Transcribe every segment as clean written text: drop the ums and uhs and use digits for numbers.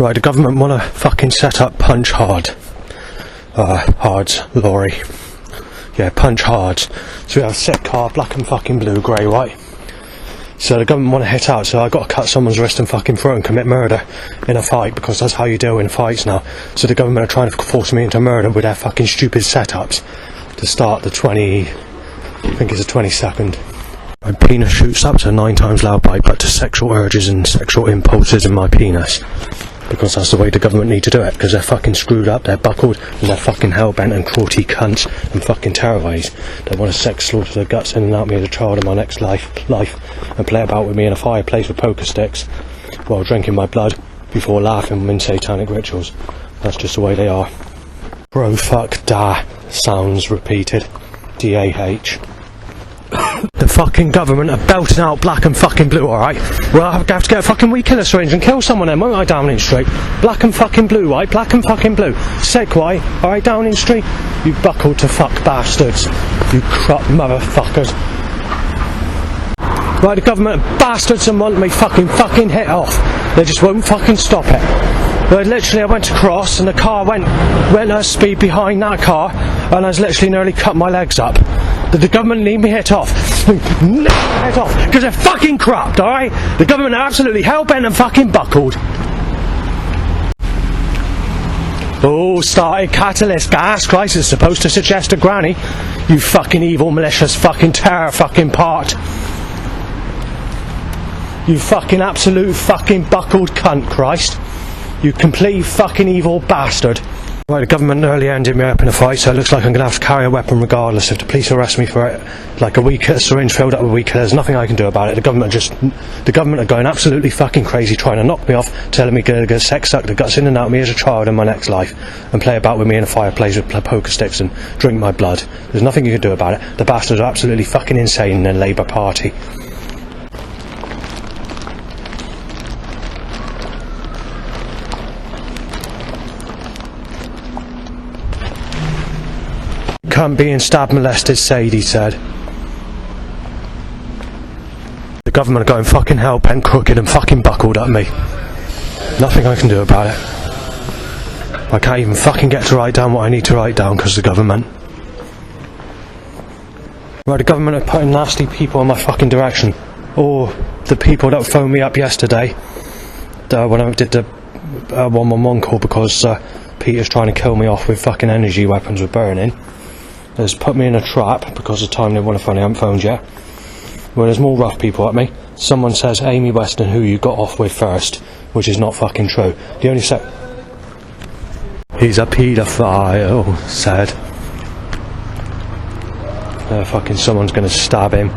Right, the government want to fucking set up Punch Hard. Hard's lorry. Yeah, Punch Hard. So we have a set car, black and fucking blue, grey, white. So the government want to hit out, so I got to cut someone's wrist and fucking throat and commit murder in a fight, because that's how you deal in fights now. So the government are trying to force me into murder with their fucking stupid setups to start the I think it's the 22nd. My penis shoots up to 9 times loud bite, but to sexual urges and sexual impulses in my penis. Because that's the way the government need to do it, because they're fucking screwed up, they're buckled, and they're fucking hell-bent and cruelty cunts and fucking terrorize. They want to sex slaughter the guts in and out me as a child in my next life, and play about with me in a fireplace with poker sticks, while drinking my blood, before laughing in satanic rituals. That's just the way they are. Bro, fuck, da, sounds repeated. D-A-H. The fucking government are belting out black and fucking blue, alright? Well, I have to get a fucking weed killer syringe and kill someone then, won't I, Downing Street? Black and fucking blue, right? Black and fucking blue. Sick, white, alright, Downing Street? You buckled to fuck bastards. You crop motherfuckers. Right, the government are bastards and want me fucking hit off. They just won't fucking stop it. But literally I went to cross and the car went at speed behind that car, and I was literally nearly cut my legs up. Did the government need me hit off? Hit off, because they're fucking corrupt, alright? The government are absolutely hell-bent and fucking buckled. Oh, started catalyst gas. Christ, is supposed to suggest a granny. You fucking evil, malicious, fucking terror fucking part. You fucking absolute fucking buckled cunt, Christ. You complete fucking evil bastard. Right, the government nearly ended me up in a fight, so it looks like I'm going to have to carry a weapon regardless. If the police arrest me for it, like a weed killer syringe filled up with weed killer, there's nothing I can do about it. The government are going absolutely fucking crazy, trying to knock me off, telling me to sex suck the guts in and out of me as a child in my next life, and play about with me in a fireplace with poker sticks and drink my blood. There's nothing you can do about it. The bastards are absolutely fucking insane in their Labour Party. Cunt being stabbed, molested, Sadie said. The government are going fucking hell-bent, crooked and fucking buckled at me. Nothing I can do about it. I can't even fucking get to write down what I need to write down because of the government. Right, the government are putting nasty people in my fucking direction. Or the people that phoned me up yesterday when I did the 111 call because Peter's trying to kill me off with fucking energy weapons with burning. Has put me in a trap because of the time they want to phone, I haven't phoned yet. Well, there's more rough people at me. Someone says Amy Weston, who you got off with first, which is not fucking true. The only he's a paedophile, said. Fucking someone's gonna stab him.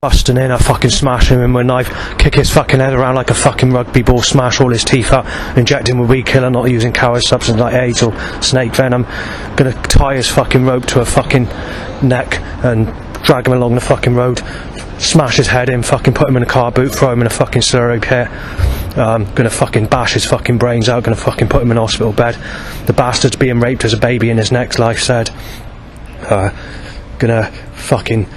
Busting in, I fucking smash him in with a knife, kick his fucking head around like a fucking rugby ball, smash all his teeth out, inject him with weed killer, not using coward substance like AIDS or snake venom. Gonna tie his fucking rope to a fucking neck and drag him along the fucking road, smash his head in, fucking put him in a car boot, throw him in a fucking slurry pit. Gonna fucking bash his fucking brains out, gonna fucking put him in a hospital bed. The bastard's being raped as a baby in his next life, said. Gonna fucking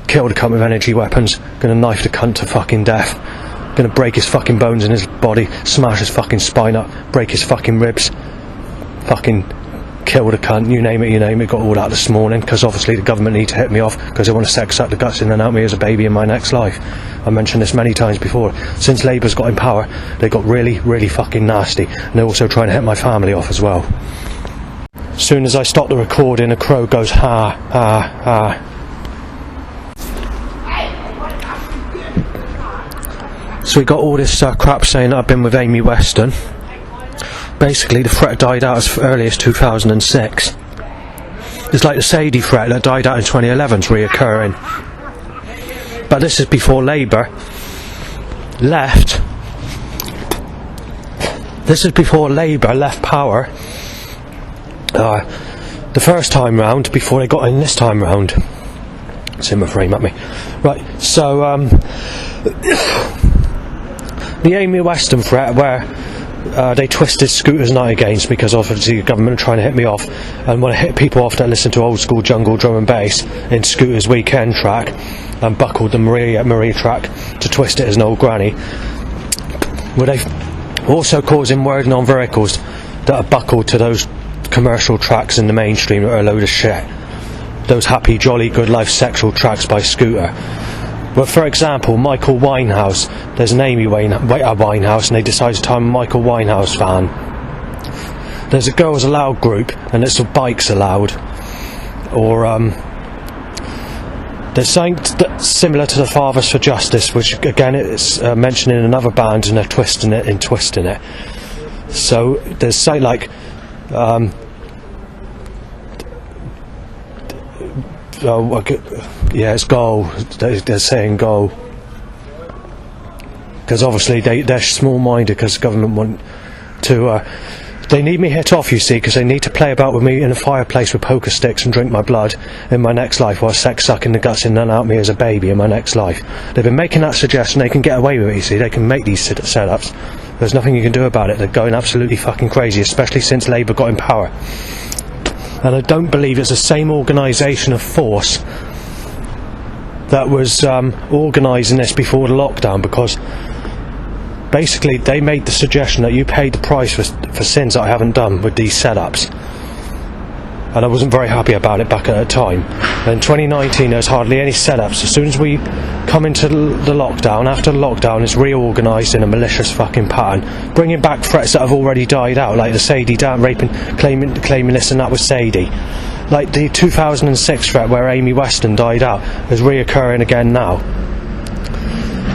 kill the cunt with energy weapons, gonna knife the cunt to fucking death, gonna break his fucking bones in his body, smash his fucking spine up, break his fucking ribs, fucking kill the cunt, you name it, got all that this morning, because obviously the government need to hit me off, because they want to sex suck the guts in and out of me as a baby in my next life. I mentioned this many times before. Since Labour's got in power, they got really, really fucking nasty, and they're also trying to hit my family off as well. As soon as I stop the recording, a crow goes, ha, ha, ha. So we got all this crap saying that I've been with Amy Weston. Basically, the threat died out as early as 2006. It's like the Sadie threat that died out in 2011 is reoccurring. But this is before Labour left. This is before Labour left power. The first time round, before they got in this time round. It's in my frame at me. Right, so the Amy Weston threat, where they twisted Scooter's night against me because obviously the government are trying to hit me off and want to hit people off that listen to old school jungle drum and bass in Scooter's weekend track, and buckled the Maria track to twist it as an old granny. Well, Also causing wording on vehicles that are buckled to those commercial tracks in the mainstream that are a load of shit. Those happy, jolly, good life sexual tracks by Scooter. But for example, Michael Winehouse, there's an Amy Winehouse, and they decided to I'm a Michael Winehouse fan. There's a Girls Aloud group, and it's a Bikes Allowed. Or, there's something that's similar to the Fathers for Justice, which again is mentioned in another band, and they're twisting it. So there's something like, it's goal. They're saying goal because obviously they're small-minded because the government want to. They need me hit off, you see, because they need to play about with me in a fireplace with poker sticks and drink my blood in my next life, while sex sucking the guts in and out of me as a baby in my next life. They've been making that suggestion. They can get away with it, you see. They can make these setups. There's nothing you can do about it. They're going absolutely fucking crazy, especially since Labour got in power. And I don't believe it's the same organisation of force that was organising this before the lockdown, because basically they made the suggestion that you paid the price for sins that I haven't done with these setups. And I wasn't very happy about it back at the time. And in 2019 there's hardly any setups. As soon as we come into the lockdown, after the lockdown, it's reorganised in a malicious fucking pattern, bringing back threats that have already died out, like the Sadie Dan raping, claiming this and that was Sadie. Like the 2006 threat where Amy Weston died out is reoccurring again now.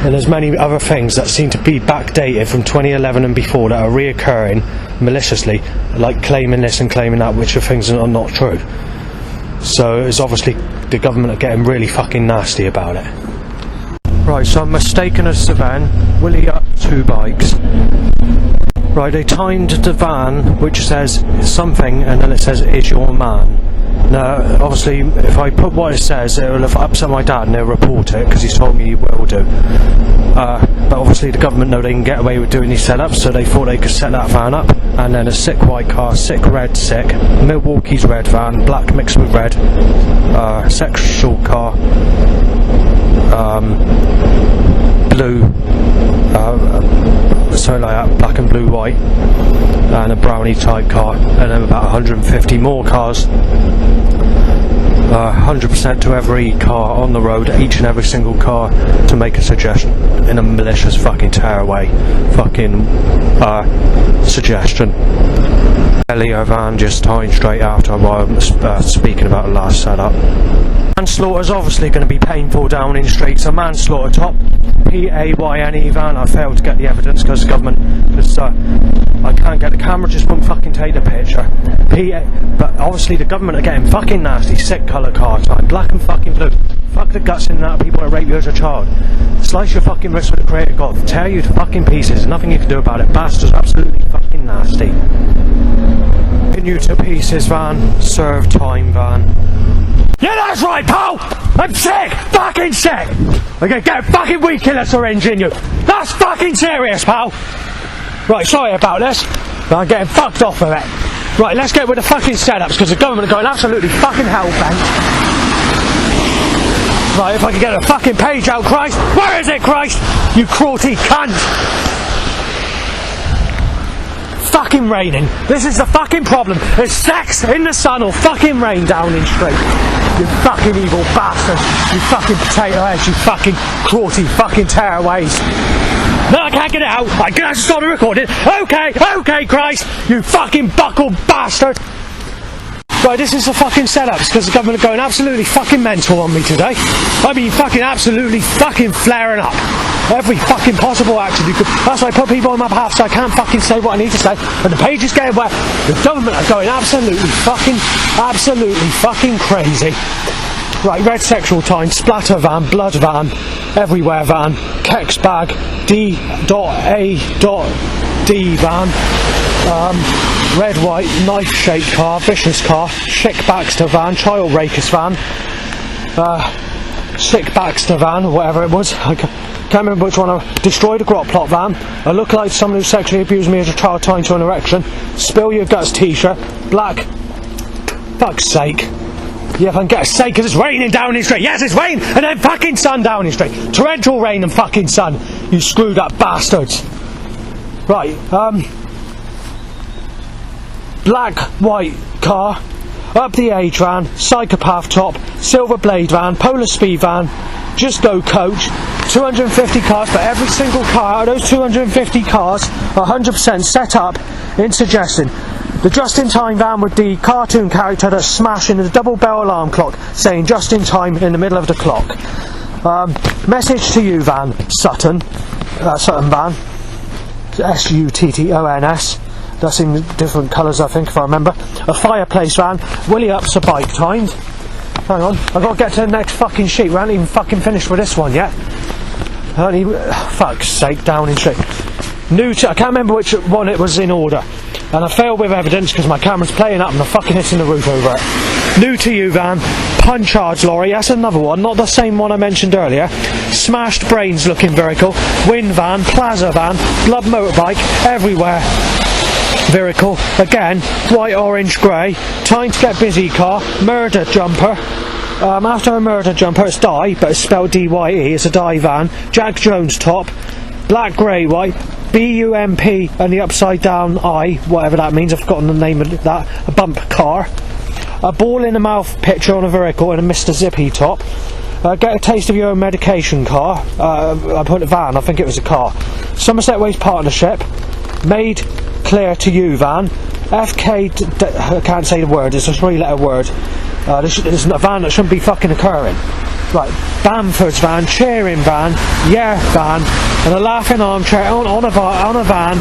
And there's many other things that seem to be backdated from 2011 and before that are reoccurring maliciously, like claiming this and claiming that, which are things that are not true. So it's obviously the government are getting really fucking nasty about it. Right, so I'm mistaken as the van, Willie up 2 bikes. Right, they timed the van which says something and then it says is your man. Now, obviously, if I put what it says, it will have upset my dad and he'll report it because he's told me he will do. But obviously the government know they can get away with doing these setups, so they thought they could set that van up. And then a sick white car, sick red, sick Milwaukee's red van, black mixed with red, sexual car, blue, so like that, black and blue white, and a brownie type car, and then about 150 more cars, 100% to every car on the road, each and every single car, to make a suggestion in a malicious fucking tearaway fucking suggestion. Ellie van just tying straight after while I'm speaking about the last setup. Manslaughter is obviously going to be painful down in streets. A manslaughter top, P-A-Y-N-E van. I failed to get the evidence because the government, I can't get the camera, just won't fucking take the picture. But obviously the government are getting fucking nasty. Sick colour car type, black and fucking blue. Fuck the guts in that people that rape you as a child. Slice your fucking wrist with a creator god. Tear you to fucking pieces. Nothing you can do about it. Bastards, absolutely fucking nasty. Pin you to pieces van. Serve time van. Yeah, that's right, pal! I'm sick! Fucking sick! I'm gonna get a fucking weed killer syringe in you! That's fucking serious, pal! Right, sorry about this, but I'm getting fucked off of it. Right, let's get with the fucking setups, because the government are going absolutely fucking hell-bent. Right, if I can get a fucking page out, Christ! Where is it, Christ? You cruelty cunt! Fucking raining. This is the fucking problem. There's sex in the sun or fucking rain down in street. You fucking evil bastard. You fucking potato heads. You fucking cruelty fucking tearaways. No, I can't get it out. I'm gonna have to stop the recording. Okay, Christ. You fucking buckle bastard. Right, this is the fucking setups because the government are going absolutely fucking mental on me today. I mean, fucking absolutely fucking flaring up. Every fucking possible action you could. That's why I put people on my path so I can't fucking say what I need to say. And the page is getting wet. The government are going absolutely fucking crazy. Right, red sexual time, splatter van, blood van, everywhere van, Kex bag, D.A.D van, red white, knife shaped car, vicious car, Sick Baxter van, child rapist van, Sick Baxter van, whatever it was. I can't remember which one. I destroyed a grot plot van. I look like someone who sexually abused me as a child tying to an erection. Spill your guts t-shirt, black. Fuck's sake. Yeah, if I can get a sake, because it's raining down in street. Yes, it's rain, and then fucking sun down in street. Torrential rain and fucking sun. You screwed up bastards. Right, black, white car, up the age van, psychopath top, silver blade van, polar speed van, just go coach, 250 cars, but every single car out of those 250 cars are 100% set up in suggestion. The just in time van with the cartoon character that's smashing the double bell alarm clock saying just in time in the middle of the clock. Message to you van, Sutton van, S-U-T-T-O-N-S. That's in different colours, I think, if I remember. A fireplace van, Willie Up's a bike timed. Hang on, I've got to get to the next fucking sheet. We haven't even fucking finished with this one yet. Fuck's sake, Downing Street. I can't remember which one it was in order. And I failed with evidence because my camera's playing up and I'm fucking hitting the roof over it. New to you van, punch charge lorry, that's another one, not the same one I mentioned earlier. Smashed brains looking vehicle, wind van, plaza van, blood motorbike, everywhere. Vehicle, again, white, orange, grey, time to get busy car, murder jumper. After a murder jumper, it's die, but it's spelled D-Y-E, it's a die van. Jack Jones top, black, grey, white, B-U-M-P and the upside down I, whatever that means, I've forgotten the name of that, a bump car. A ball in the mouth picture on a vehicle and a Mr. Zippy top. Get a taste of your own medication car. I put a van, I think it was a car. Somerset Ways Partnership, made clear to you van. FK, I can't say the word, it's a 3-letter word. This is a van that shouldn't be fucking occurring. Right, Bamford's van, cheering van, yeah van, and a laughing armchair on a van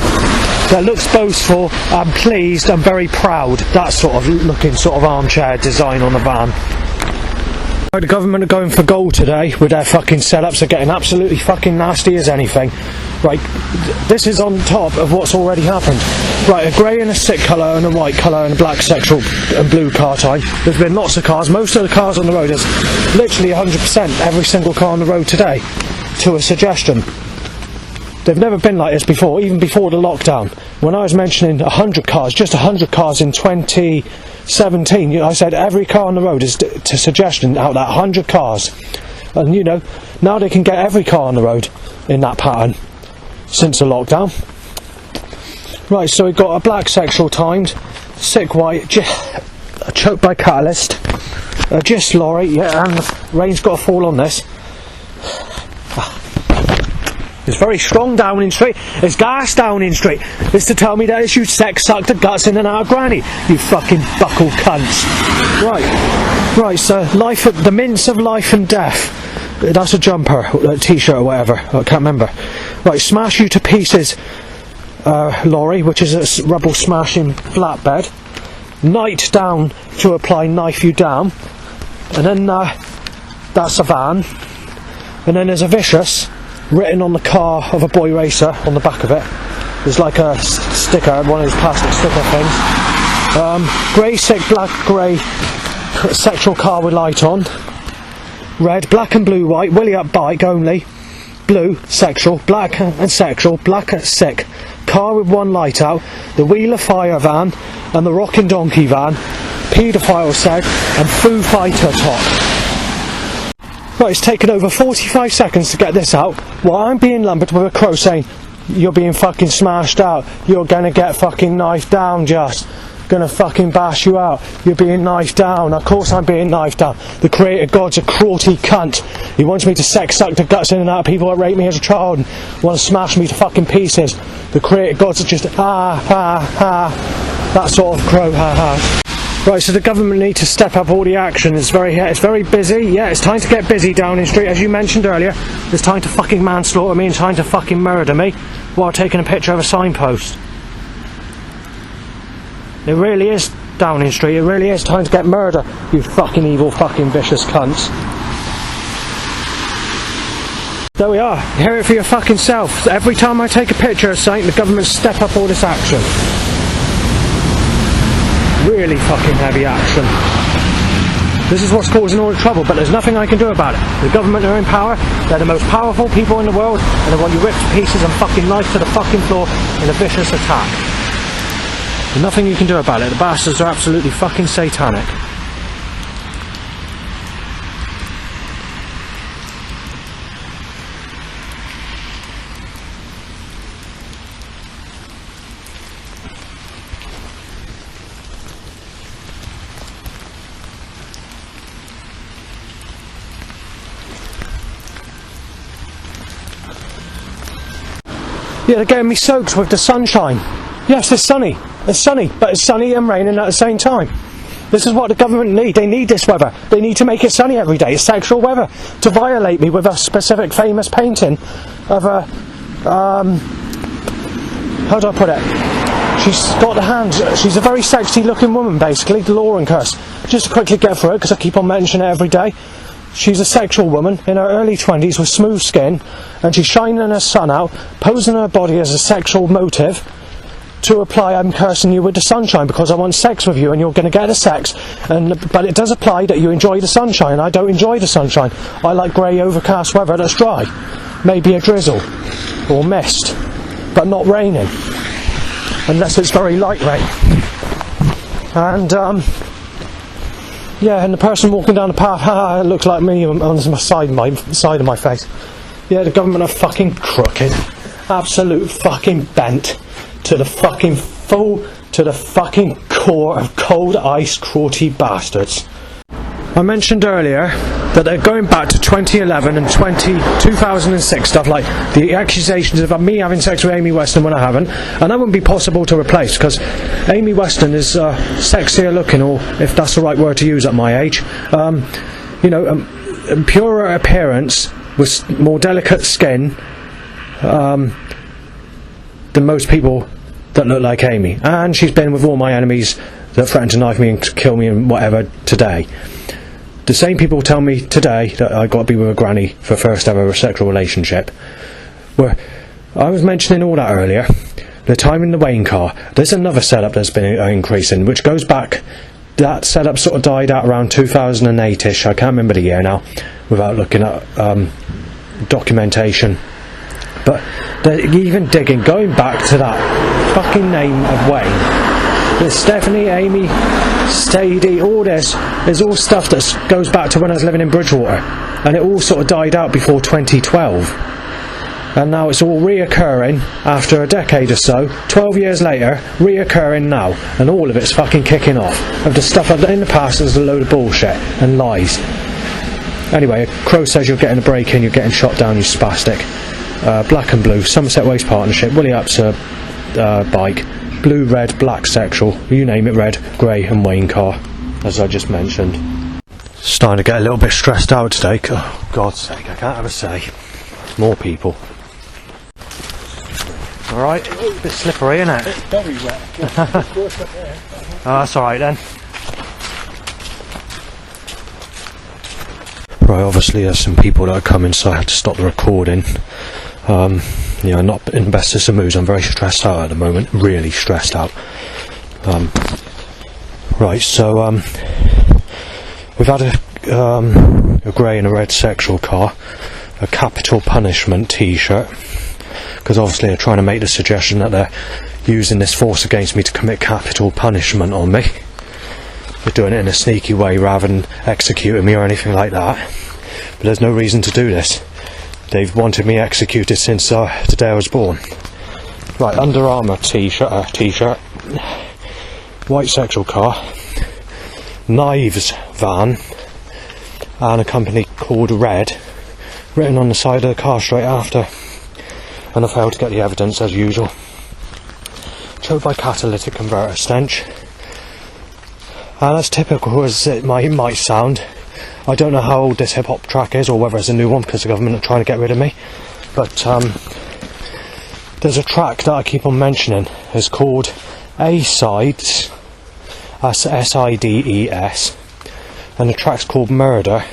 that looks boastful and pleased and very proud. That sort of looking sort of armchair design on the van. The government are going for gold today with their fucking setups. Are getting absolutely fucking nasty as anything. Right, this is on top of what's already happened. Right, a grey and a sick colour and a white colour and a black sexual and blue car time. There's been lots of cars. Most of the cars on the road is literally 100% every single car on the road today to a suggestion. They've never been like this before, even before the lockdown. When I was mentioning 100 cars, just 100 cars in 2017, I said every car on the road is to suggestion out of that 100 cars. And you know, now they can get every car on the road in that pattern since the lockdown. Right, so we've got a black sexual timed, sick white, choked by catalyst, a gist lorry, yeah, and the rain's got to fall on this. It's very strong Downing Street. It's gas Downing Street. It's to tell me that it's you sex sucked the guts in and out of granny. You fucking buckle cunts. Right, so the mince of life and death. That's a jumper, a t-shirt or whatever. I can't remember. Right, smash you to pieces lorry, which is a rubble smashing flatbed. Night down to apply knife you down. And then that's a van. And then there's a vicious written on the car of a boy racer on the back of it. There's like a sticker, one of those plastic sticker things. Grey, sick, black, grey sexual car with light on. Red, black and blue, white, Willie Up bike only. Blue, sexual, black and sexual, black sick. Car with one light out. The Wheeler Fire van and the Rockin' Donkey van. Paedophile said and Foo Fighter top. Right, it's taken over 45 seconds to get this out while I'm being lumbered with a crow saying, you're being fucking smashed out, you're gonna get fucking knifed down, just gonna fucking bash you out, you're being knifed down. Of course I'm being knifed down. The creator god's a cruelty cunt. He wants me to sex suck the guts in and out of people that raped me as a child and want to smash me to fucking pieces. The creator god's just that sort of crow, Right, so the government need to step up all the action. It's very busy. Yeah, it's time to get busy Downing Street. As you mentioned earlier, it's time to fucking manslaughter me and time to fucking murder me while taking a picture of a signpost. It really is Downing Street. It really is time to get murder, you fucking evil, fucking vicious cunts. There we are. Hear it for your fucking self. Every time I take a picture of something, the government step up all this action. Really fucking heavy action. This is what's causing all the trouble, but there's nothing I can do about it. The government are in power, they're the most powerful people in the world, and they want you ripped to pieces and fucking knifed to the fucking floor in a vicious attack. There's nothing you can do about it. The bastards are absolutely fucking satanic. Yeah, they're getting me soaked with the sunshine. Yes, it's sunny. It's sunny, but it's sunny and raining at the same time. This is what the government need. They need this weather. They need to make it sunny every day. It's sexual weather. To violate me with a specific famous painting of a... how do I put it? She's got the hands. She's a very sexy looking woman, basically. The Lauren curse. Just to quickly get through it, because I keep on mentioning it every day. She's a sexual woman in her early 20s with smooth skin, and she's shining her sun out, posing her body as a sexual motive to apply, I'm cursing you with the sunshine because I want sex with you and you're going to get the sex. But it does apply that you enjoy the sunshine. I don't enjoy the sunshine. I like grey overcast weather that's dry. Maybe a drizzle or mist, but not raining. Unless it's very light rain. And yeah, and the person walking down the path, it looks like me on the side of my face. Yeah, the government are fucking crooked. Absolute fucking bent to the fucking core of cold ice cruelty bastards. I mentioned earlier that they're going back to 2011 and 2006 stuff, like the accusations of me having sex with Amy Weston when I haven't, and that wouldn't be possible to replace because Amy Weston is sexier looking, or if that's the right word to use at my age, purer appearance with more delicate skin than most people that look like Amy, and she's been with all my enemies that threaten to knife me and kill me and whatever today. The same people tell me today that I got to be with a granny for first ever sexual relationship. Where I was mentioning all that earlier, the time in the Wayne car. There's another setup that's been increasing, which goes back. That setup sort of died out around 2008ish. I can't remember the year now, without looking at documentation. But they're even digging, going back to that fucking name of Wayne. There's Stephanie, Amy, Stady, all this is all stuff that goes back to when I was living in Bridgewater, and it all sort of died out before 2012, and now it's all reoccurring after a decade or so, 12 years later, reoccurring now, and all of it's fucking kicking off. Of the stuff I've done in the past is a load of bullshit and lies. Anyway, Crow says you're getting a break-in, you're getting shot down, you spastic. Black and blue, Somerset Waste Partnership, Willie Upser bike, blue, red, black sexual, you name it, red, grey and Wayne car, as I just mentioned. Starting to get a little bit stressed out today. Oh, God's sake, I can't have a say. More people. Alright, a bit slippery, isn't it? It's very wet. Oh, that's alright then. Right, obviously there's some people that are coming, so I had to stop the recording. Not in the bestest of moods. I'm very stressed out at the moment, really stressed out. Right, so we've had a grey and a red sexual car, a capital punishment t-shirt, because obviously they're trying to make the suggestion that they're using this force against me to commit capital punishment on me. They're doing it in a sneaky way rather than executing me or anything like that. But there's no reason to do this. They've wanted me executed since the day I was born. Right, Under Armour t-shirt, white sexual car, knives van, and a company called Red, written on the side of the car straight after. And I failed to get the evidence as usual. Towed by catalytic converter stench. And as typical as it might sound, I don't know how old this hip hop track is or whether it's a new one because the government are trying to get rid of me. But there's a track that I keep on mentioning. It's called A-Sides. That's S-I-D-E-S. And the track's called Murder.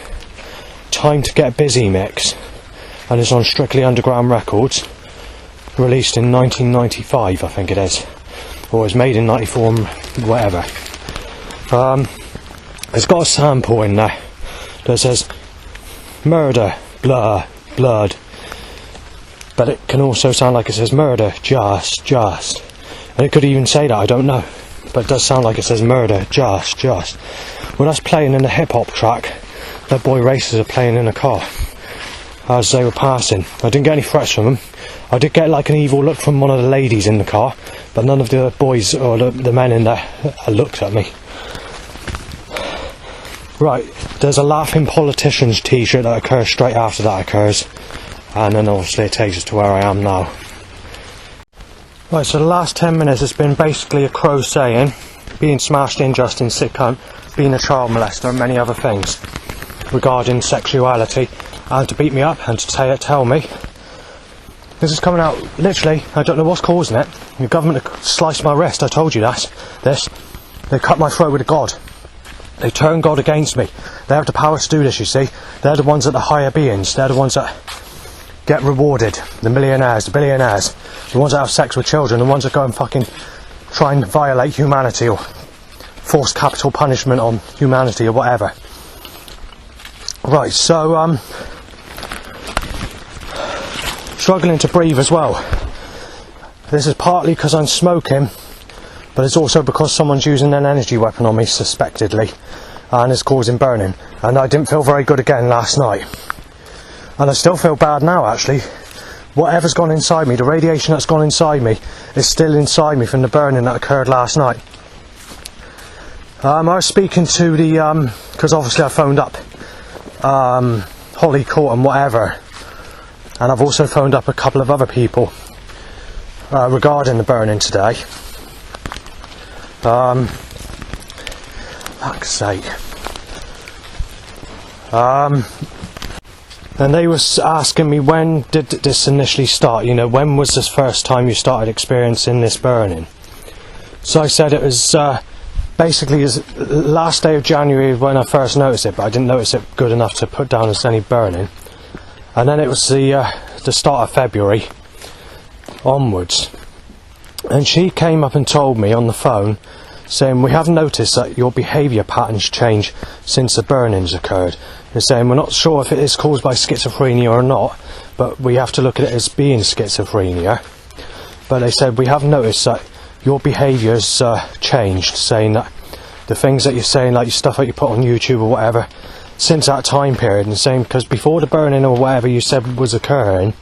Time to Get Busy mix. And it's on Strictly Underground Records. Released in 1995, I think it is. Or it was made in 94, whatever. It's got a sample in there that says murder, blah, blood, but it can also sound like it says murder, just, and it could even say that, I don't know, but it does sound like it says murder, just. Well, that's playing in a hip hop track that Boy Racers are playing in a car as they were passing. I didn't get any threats from them. I did get like an evil look from one of the ladies in the car, but none of the boys or the men in there looked at me. Right, there's a Laughing Politicians t-shirt that occurs straight after that occurs, and then obviously it takes us to where I am now. Right, so the last 10 minutes has been basically a crow saying, being smashed in just in sick cunt, being a child molester and many other things regarding sexuality, and to beat me up and to tell me this is coming out literally. I don't know what's causing it. The government sliced my wrist. I told you that. They cut my throat with a god. They turned God against me. They have the power to do this, you see. They're the ones that the higher beings. They're the ones that get rewarded. The millionaires, the billionaires, the ones that have sex with children, the ones that go and fucking try and violate humanity or force capital punishment on humanity or whatever. Right, so struggling to breathe as well. This is partly because I'm smoking, but it's also because someone's using an energy weapon on me suspectedly, and it's causing burning. And I didn't feel very good again last night, and I still feel bad now actually. Whatever's gone inside me, the radiation that's gone inside me, is still inside me from the burning that occurred last night. I was speaking to the because obviously I phoned up Holly Court and whatever, and I've also phoned up a couple of other people regarding the burning today. Fuck's sake. And they were asking me, when did this initially start? You know, when was this first time you started experiencing this burning? So I said it was basically last day of January when I first noticed it, but I didn't notice it good enough to put down as any burning. And then it was the start of February onwards. And she came up and told me on the phone, saying, we have noticed that your behaviour patterns change since the burnings occurred. They're saying, we're not sure if it is caused by schizophrenia or not, but we have to look at it as being schizophrenia. But they said, we have noticed that your behaviour's changed, saying that the things that you're saying, like your stuff that you put on YouTube or whatever, since that time period, and saying, because before the burning or whatever you said was occurring,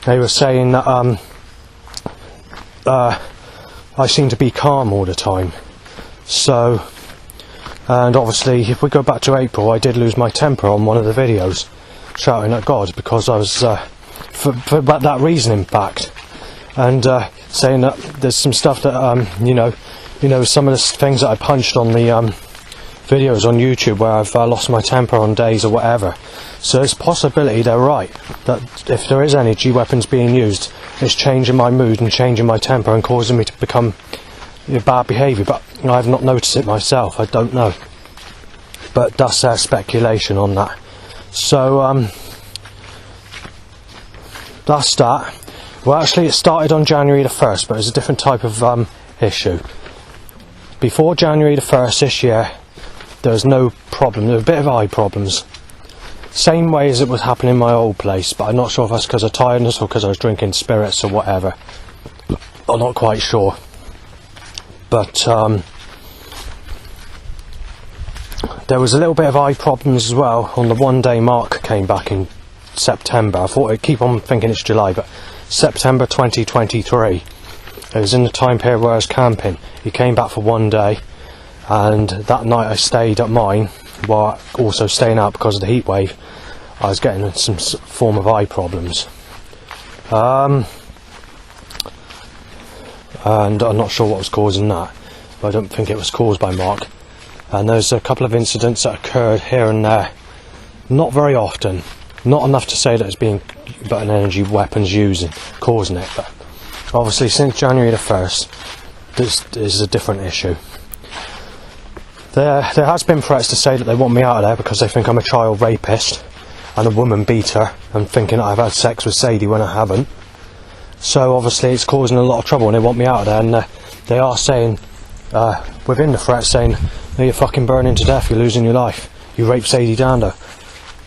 they were saying that I seem to be calm all the time. So, and obviously if we go back to April, I did lose my temper on one of the videos, shouting at God, because I was for that reason in fact, and saying that there's some stuff that you know some of the things that I punched on the videos on YouTube where I've lost my temper on days or whatever. So it's a possibility they're right, that if there is energy weapons being used, it's changing my mood and changing my temper and causing me to become bad behaviour. But I've not noticed it myself, I don't know, but that's their speculation on that. So that's that. Well, actually it started on January the 1st, but it's a different type of issue. Before January the 1st this year, there was no problem. There was a bit of eye problems, same way as it was happening in my old place, but I'm not sure if that's because of tiredness or because I was drinking spirits or whatever. I'm not quite sure. But there was a little bit of eye problems as well on the one day Mark came back in September. I thought I'd keep on thinking it's July, but September 2023. It was in the time period where I was camping. He came back for one day, and that night I stayed at mine while also staying out because of the heat wave. I was getting some form of eye problems, and I'm not sure what was causing that, but I don't think it was caused by Mark. And there's a couple of incidents that occurred here and there, not very often, not enough to say that it's being but an energy weapons causing it, but obviously since January the 1st this is a different issue. There has been threats to say that they want me out of there because they think I'm a child rapist and a woman beater, and thinking I've had sex with Sadie when I haven't. So obviously it's causing a lot of trouble and they want me out of there, and they are saying within the threat, saying, you're fucking burning to death, you're losing your life, you raped Sadie Dando.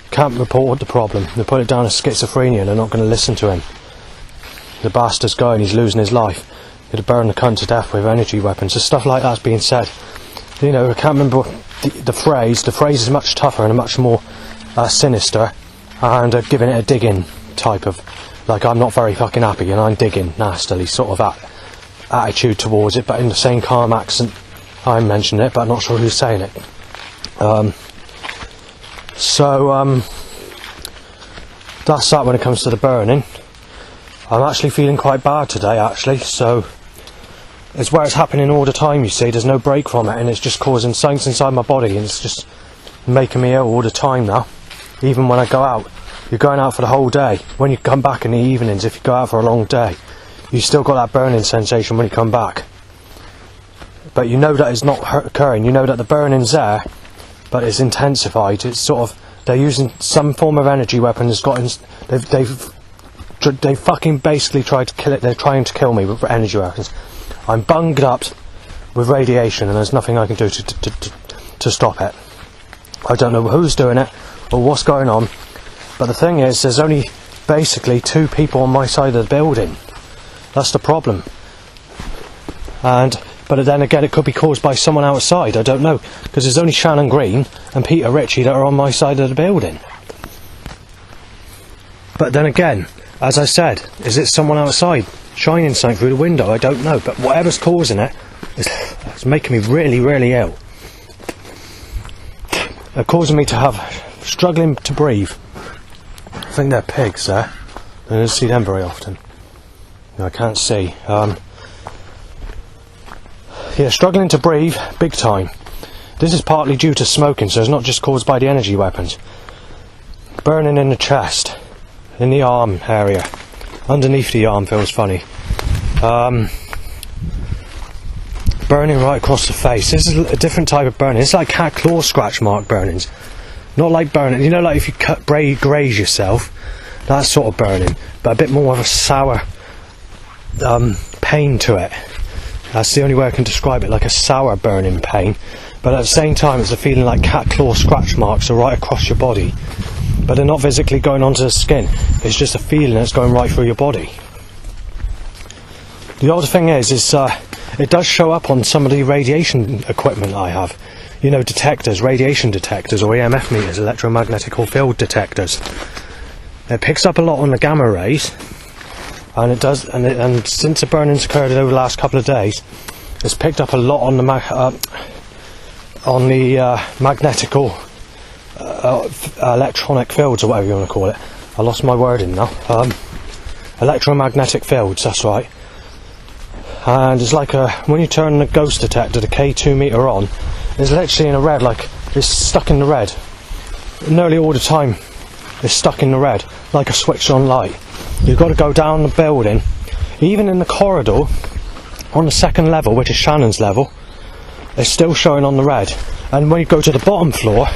Can't report the problem. They put it down as schizophrenia and they're not going to listen to him. The bastard's going, he's losing his life. He'd burn the cunt to death with energy weapons. So stuff like that's being said. You know, I can't remember the phrase. The phrase is much tougher and much more sinister, and giving it a digging type of, like, I'm not very fucking happy and I'm digging nastily sort of that attitude towards it, but in the same calm accent I'm mentioning it, but I'm not sure who's saying it. So that's that when it comes to the burning. I'm actually feeling quite bad today, actually, so it's where it's happening all the time, you see. There's no break from it, and it's just causing signs inside my body, and it's just making me ill all the time now. Even when I go out, you're going out for the whole day. When you come back in the evenings, if you go out for a long day, you still got that burning sensation when you come back. But you know that it's not occurring. You know that the burning's there, but it's intensified. It's sort of, they're using some form of energy weapon that's got they fucking basically tried to kill it. They're trying to kill me with energy weapons. I'm bunged up with radiation, and there's nothing I can do to stop it. I don't know who's doing it or what's going on, but the thing is, there's only basically 2 people on my side of the building. That's the problem. But then again, it could be caused by someone outside. I don't know, because there's only Shannon Green and Peter Ritchie that are on my side of the building. But then again, as I said, is it someone outside shining something through the window? I don't know, but whatever's causing it, it's making me really, really ill. They're causing me to struggling to breathe. I think they're pigs there. I don't see them very often. No, I can't see. Yeah, struggling to breathe, big time. This is partly due to smoking, so it's not just caused by the energy weapons. Burning in the chest, in the arm area, underneath the arm feels funny. Burning right across the face. This is a different type of burning. It's like cat claw scratch mark burnings. Not like burning, you know, like if you graze yourself, that sort of burning, but a bit more of a sour pain to it. That's the only way I can describe it, like a sour burning pain. But at the same time, it's a feeling like cat claw scratch marks are right across your body. But they're not physically going onto the skin. It's just a feeling that's going right through your body. The other thing is it does show up on some of the radiation equipment I have. You know, detectors, radiation detectors, or EMF meters, electromagnetic field detectors. It picks up a lot on the gamma rays. And it does, and since the burning's occurred over the last couple of days, it's picked up a lot on the magnetical electronic fields, or whatever you want to call it. I lost my wording now. Electromagnetic fields, that's right. And it's like when you turn the ghost detector, the K2 meter on, it's literally in a red, like it's stuck in the red. Nearly all the time, it's stuck in the red, like a switched on light. You've got to go down the building, even in the corridor, on the second level, which is Shannon's level, it's still showing on the red. And when you go to the bottom floor,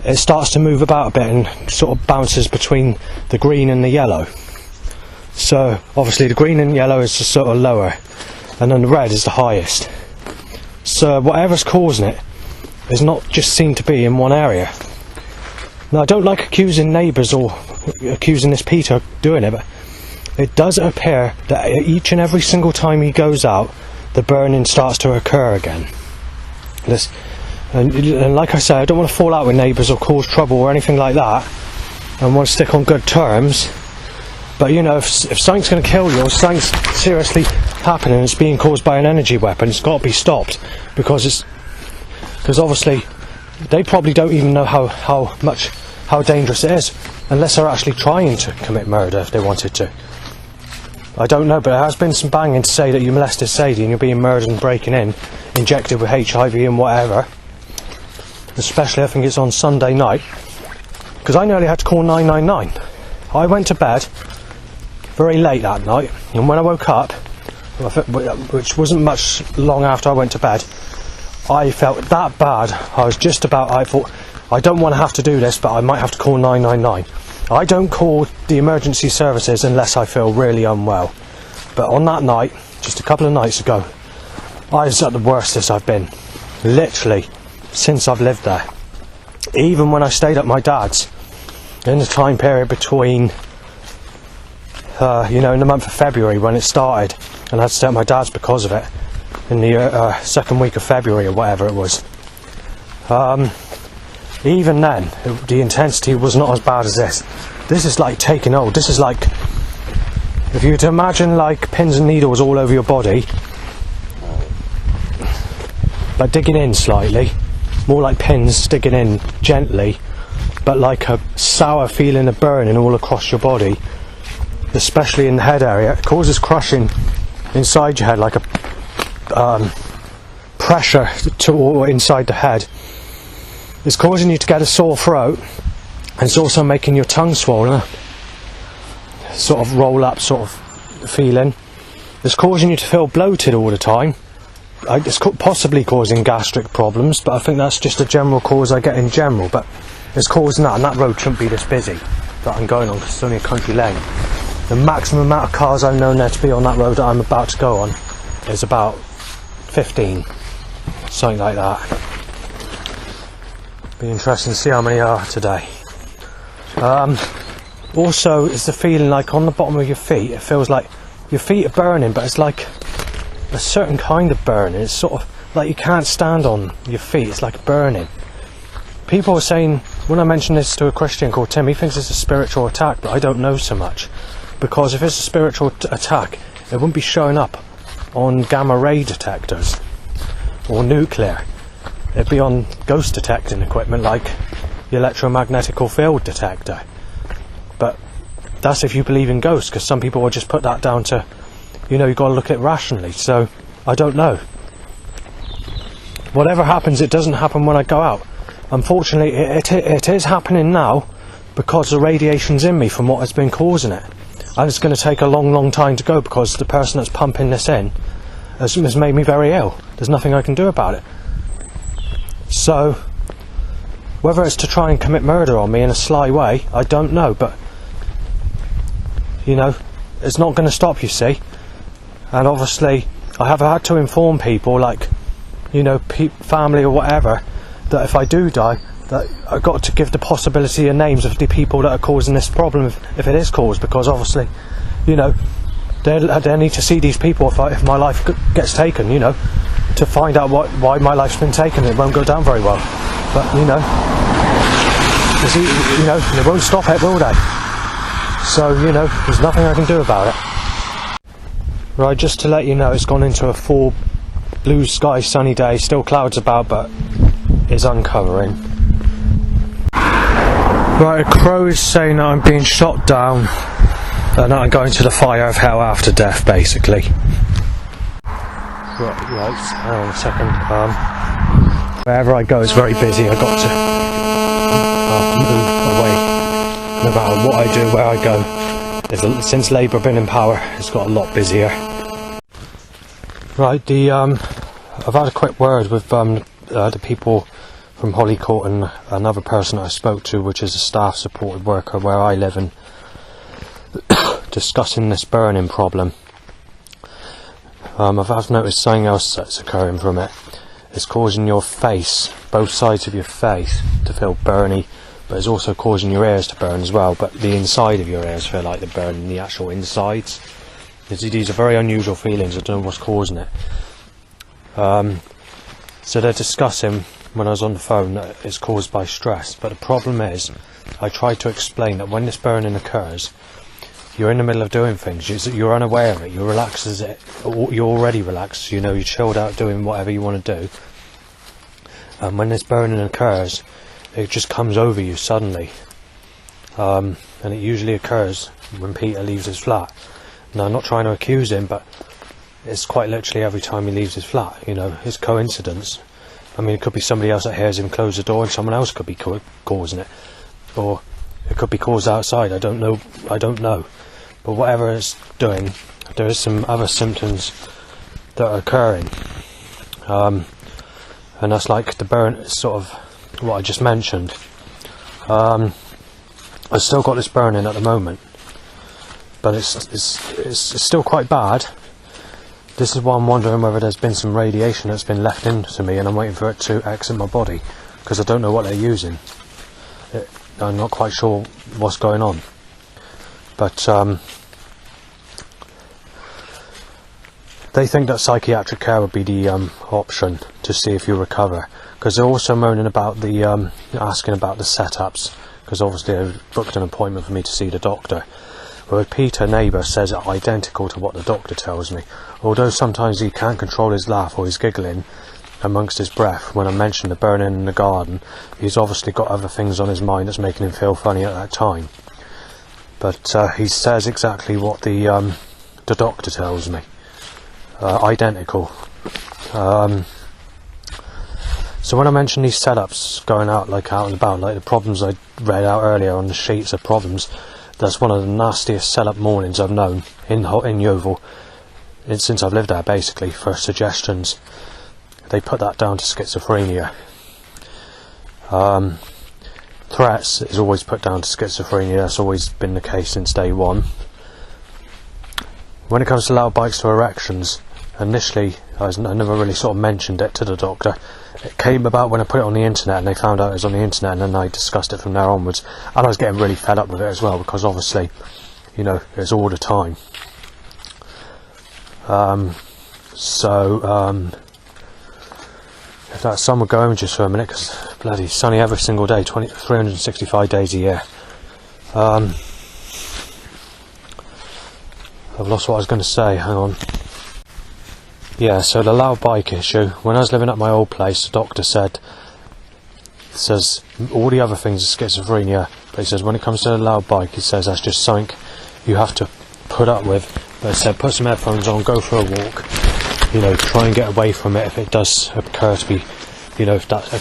it starts to move about a bit and sort of bounces between the green and the yellow. So obviously the green and yellow is sort of lower, and then the red is the highest. So whatever's causing it is not just seen to be in one area. Now, I don't like accusing neighbours or accusing this Peter doing it, but it does appear that each and every single time he goes out, the burning starts to occur again. And like I say, I don't want to fall out with neighbours or cause trouble or anything like that. I want to stick on good terms. But you know, if something's going to kill you, or something's seriously happening and it's being caused by an energy weapon, it's got to be stopped, because obviously they probably don't even know how dangerous it is, unless they're actually trying to commit murder if they wanted to. I don't know, but there has been some banging to say that you molested Sadie and you're being murdered and breaking in, injected with HIV and whatever. Especially, I think it's on Sunday night, because I nearly had to call 999. I went to bed very late that night, and when I woke up, which wasn't much long after I went to bed, I felt that bad. I thought, I don't want to have to do this, but I might have to call 999. I don't call the emergency services unless I feel really unwell. But on that night, just a couple of nights ago, I was at the worstest I've been, literally, since I've lived there. Even when I stayed at my dad's, in the time period between, in the month of February when it started, and I had to stay at my dad's because of it, in the second week of February or whatever it was. Even then, the intensity was not as bad as this. This is like taking hold. This is like, if you were to imagine like pins and needles all over your body, like digging in slightly, more like pins sticking in gently, but like a sour feeling of burning all across your body. especially in the head area. It causes crushing inside your head, like a pressure to inside the head. It's causing you to get a sore throat, and it's also making your tongue swollen, sort of roll up sort of feeling. It's causing you to feel bloated all the time. It's possibly causing gastric problems, but I think that's just a general cause I get in general. But it's causing that, and that road shouldn't be this busy that I'm going on, because it's only a country lane. The maximum amount of cars I've known there to be on that road that I'm about to go on is about 15, something like that. Be interesting to see how many are today. Also, it's the feeling like on the bottom of your feet, it feels like your feet are burning, but it's like a certain kind of burning. It's sort of like you can't stand on your feet, it's like burning. People were saying, when I mentioned this to a Christian called Tim, he thinks it's a spiritual attack, but I don't know so much. Because if it's a spiritual attack, it wouldn't be showing up on gamma ray detectors or nuclear. It'd be on ghost detecting equipment like the electromagnetic field detector. But that's if you believe in ghosts, because some people will just put that down to, you've got to look at it rationally. So I don't know. Whatever happens, it doesn't happen when I go out. Unfortunately, it is happening now because the radiation's in me from what has been causing it. And it's going to take a long time to go, because the person that's pumping this in has made me very ill. There's nothing I can do about it. So, whether it's to try and commit murder on me in a sly way, I don't know, but it's not going to stop, you see. And obviously I have had to inform people, like family or whatever, that if I do die, that I've got to give the possibility of names of the people that are causing this problem, if it is caused, because obviously they need to see these people if my life gets taken, to find out why my life's been taken. It won't go down very well, but they won't stop it, will they? So there's nothing I can do about it. Right, just to let you know, it's gone into a full blue sky sunny day, still clouds about, but it's uncovering. Right, a crow is saying that I'm being shot down and that I'm going to the fire of hell after death, basically. Right, hang on a second. Wherever I go, it's very busy. I've got to move away. No matter what I do, where I go. Since Labour have been in power, it's got a lot busier. Right, I've had a quick word with the people from Hollycourt and another person that I spoke to, which is a staff supported worker where I live, and discussing this burning problem. I've noticed something else that's occurring from it. It's causing your face, both sides of your face, to feel burny, but it's also causing your ears to burn as well, but the inside of your ears feel like they're burning the actual insides. These are very unusual feelings. I don't know what's causing it. So they're discussing, when I was on the phone, that it's caused by stress, but the problem is, I tried to explain that when this burning occurs, you're in the middle of doing things, you're unaware of it, you're relaxed as it, you're already relaxed, you're chilled out doing whatever you want to do, and when this burning occurs, it just comes over you suddenly, and it usually occurs when Peter leaves his flat. Now, I'm not trying to accuse him, but it's quite literally every time he leaves his flat, it's coincidence. I mean, it could be somebody else that hears him close the door and someone else could be causing it, or it could be caused outside. I don't know, but whatever it's doing, there is some other symptoms that are occurring, and that's like the burn, sort of what I just mentioned. I've still got this burning at the moment, but it's still quite bad. This is why I'm wondering whether there's been some radiation that's been left into me, and I'm waiting for it to exit my body, because I don't know what they're using. I'm not quite sure what's going on, but they think that psychiatric care would be the option to see if you recover, because they're also moaning about asking about the setups, because obviously they've booked an appointment for me to see the doctor. Whereas Peter, neighbour, says it's identical to what the doctor tells me, although sometimes he can't control his laugh or he's giggling amongst his breath when I mention the burning in the garden. He's obviously got other things on his mind that's making him feel funny at that time. but he says exactly what the doctor tells me. Identical. So when I mentioned these setups going out and about, like the problems I read out earlier on the sheets of problems, that's one of the nastiest setup mornings I've known in Yeovil since I've lived there, basically, for suggestions. They put that down to schizophrenia. Threats is always put down to schizophrenia. That's always been the case since day one. When it comes to loud bikes to erections, initially I never really sort of mentioned it to the doctor. It came about when I put it on the internet, and they found out it was on the internet, and then I discussed it from there onwards. And I was getting really fed up with it as well, because obviously, you know, it's all the time. If that sun would go home just for a minute, because bloody sunny every single day, 365 days a year. I've lost what I was going to say, hang on. Yeah, so the loud bike issue, when I was living at my old place, the doctor says all the other things are schizophrenia, but he says when it comes to the loud bike, he says that's just something you have to put up with. But he said put some headphones on, go for a walk, you know, try and get away from it if it does occur to be, you know, if that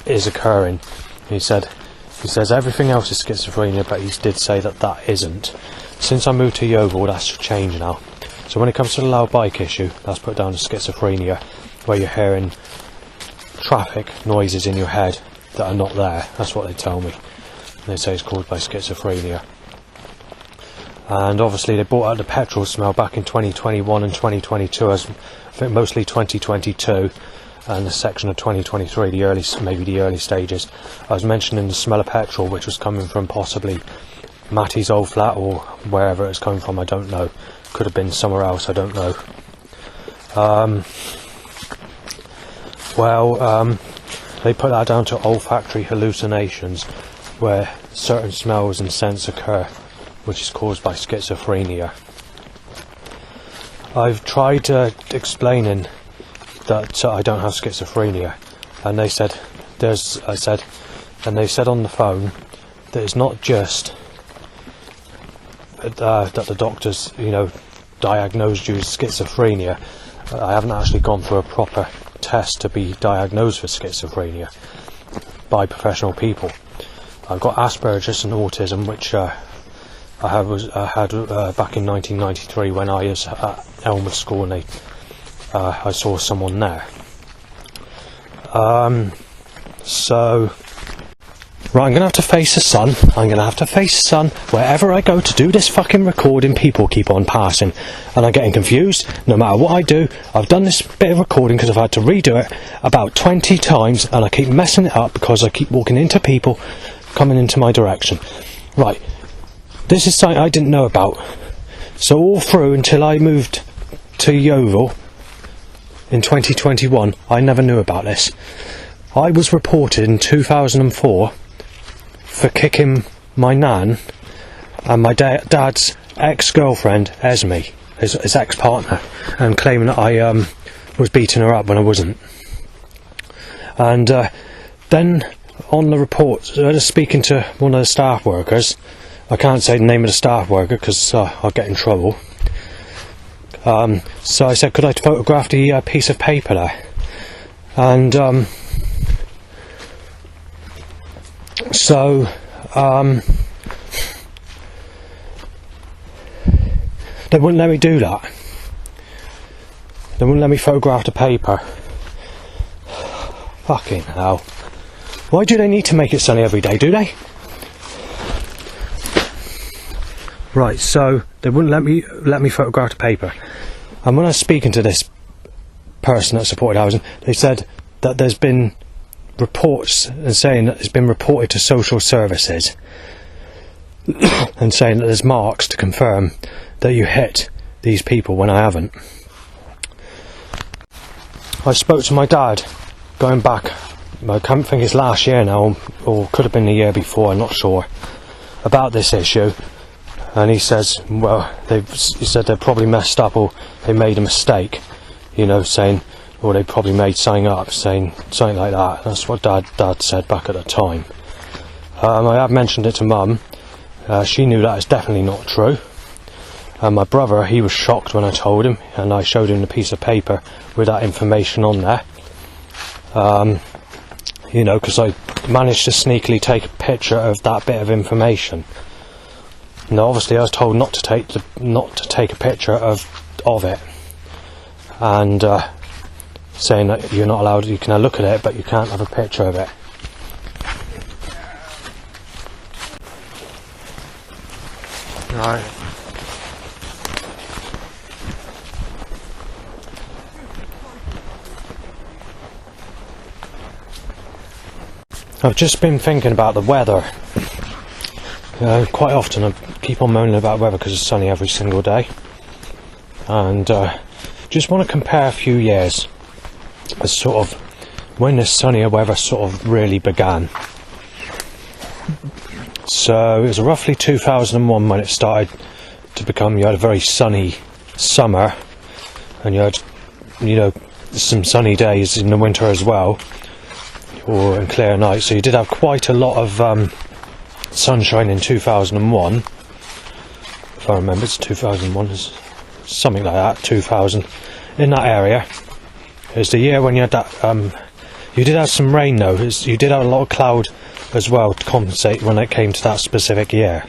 is occurring. He says everything else is schizophrenia, but he did say that isn't. Since I moved to Yeovil, that's changed now. So when it comes to the loud bike issue, that's put down as schizophrenia, where you're hearing traffic noises in your head that are not there. That's what they tell me. They say it's caused by schizophrenia. And obviously they brought out the petrol smell back in 2021 and 2022, as I think mostly 2022, and the section of 2023, the early stages. I was mentioning the smell of petrol, which was coming from possibly Matty's old flat, or wherever it's coming from, I don't know. Could have been somewhere else, I don't know. They put that down to olfactory hallucinations, where certain smells and scents occur, which is caused by schizophrenia. I've tried explaining that I don't have schizophrenia, and they said on the phone that it's not just that the doctors, you know, diagnosed you as schizophrenia. I haven't actually gone through a proper test to be diagnosed with schizophrenia by professional people. I've got Asperger's and autism, which I had back in 1993 when I was at Elmwood School, and I saw someone there. Right, I'm going to have to face the sun. I'm going to have to face the sun wherever I go to do this fucking recording. People keep on passing, and I'm getting confused. No matter what I do, I've done this bit of recording because I've had to redo it about 20 times, and I keep messing it up because I keep walking into people coming into my direction. Right, this is something I didn't know about. So all through until I moved to Yeovil in 2021, I never knew about this. I was reported in 2004 for kicking my nan and my dad's ex-girlfriend, Esme, his ex-partner, and claiming that I was beating her up when I wasn't. And then on the report, speaking to one of the staff workers, I can't say the name of the staff worker because I'll get in trouble. So I said, could I photograph the piece of paper there? And they wouldn't let me do that. They wouldn't let me photograph the paper. Fucking hell. Why do they need to make it sunny every day, do they? Right, so they wouldn't let me photograph the paper. And when I was speaking to this person that supported housing, they said that there's been reports and saying that it's been reported to social services and saying that there's marks to confirm that you hit these people when I haven't. I spoke to my dad going back, I can't think it's last year now, or could have been the year before, I'm not sure, about this issue, and he says, well, he said they probably messed up, or they made a mistake, you know, saying, or they probably made something up, saying something like that. That's what Dad said back at the time. I have mentioned it to Mum, She knew that is definitely not true. My brother, he was shocked when I told him, and I showed him the piece of paper with that information on there. You know, because I managed to sneakily take a picture of that bit of information. Now, obviously, I was told not to take a picture of it, and saying that you're not allowed. You can look at it, but you can't have a picture of it. Right. I've just been thinking about the weather. Quite often I keep on moaning about weather because it's sunny every single day, and just want to compare a few years as sort of when the sunnier weather sort of really began. So it was roughly 2001 when it started to become, you had a very sunny summer, and you had, you know, some sunny days in the winter as well, or in clear nights. So you did have quite a lot of sunshine in 2001, if I remember. It's 2001, it's something like that, 2000, in that area. It was the year when you had that, you did have some rain though. You did have a lot of cloud as well to compensate when it came to that specific year.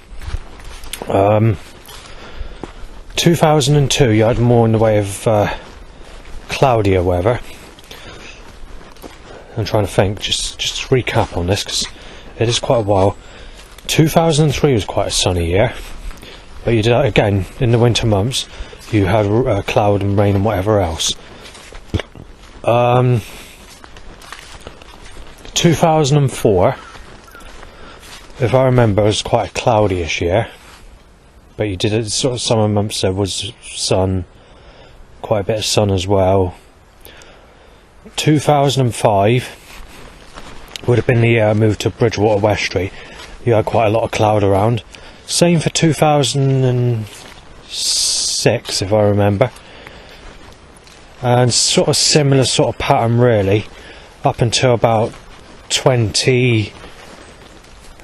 2002 you had more in the way of cloudier weather. I'm trying to think, just to recap on this, because it is quite a while. 2003 was quite a sunny year, but you did, again, in the winter months, you had cloud and rain and whatever else. 2004, if I remember, was quite a cloudyish year, but you did it sort of summer months. There was sun, quite a bit of sun as well. 2005 would have been the year I moved to Bridgewater West Street. You had quite a lot of cloud around. Same for 2006, if I remember, and sort of similar sort of pattern really up until about 2009.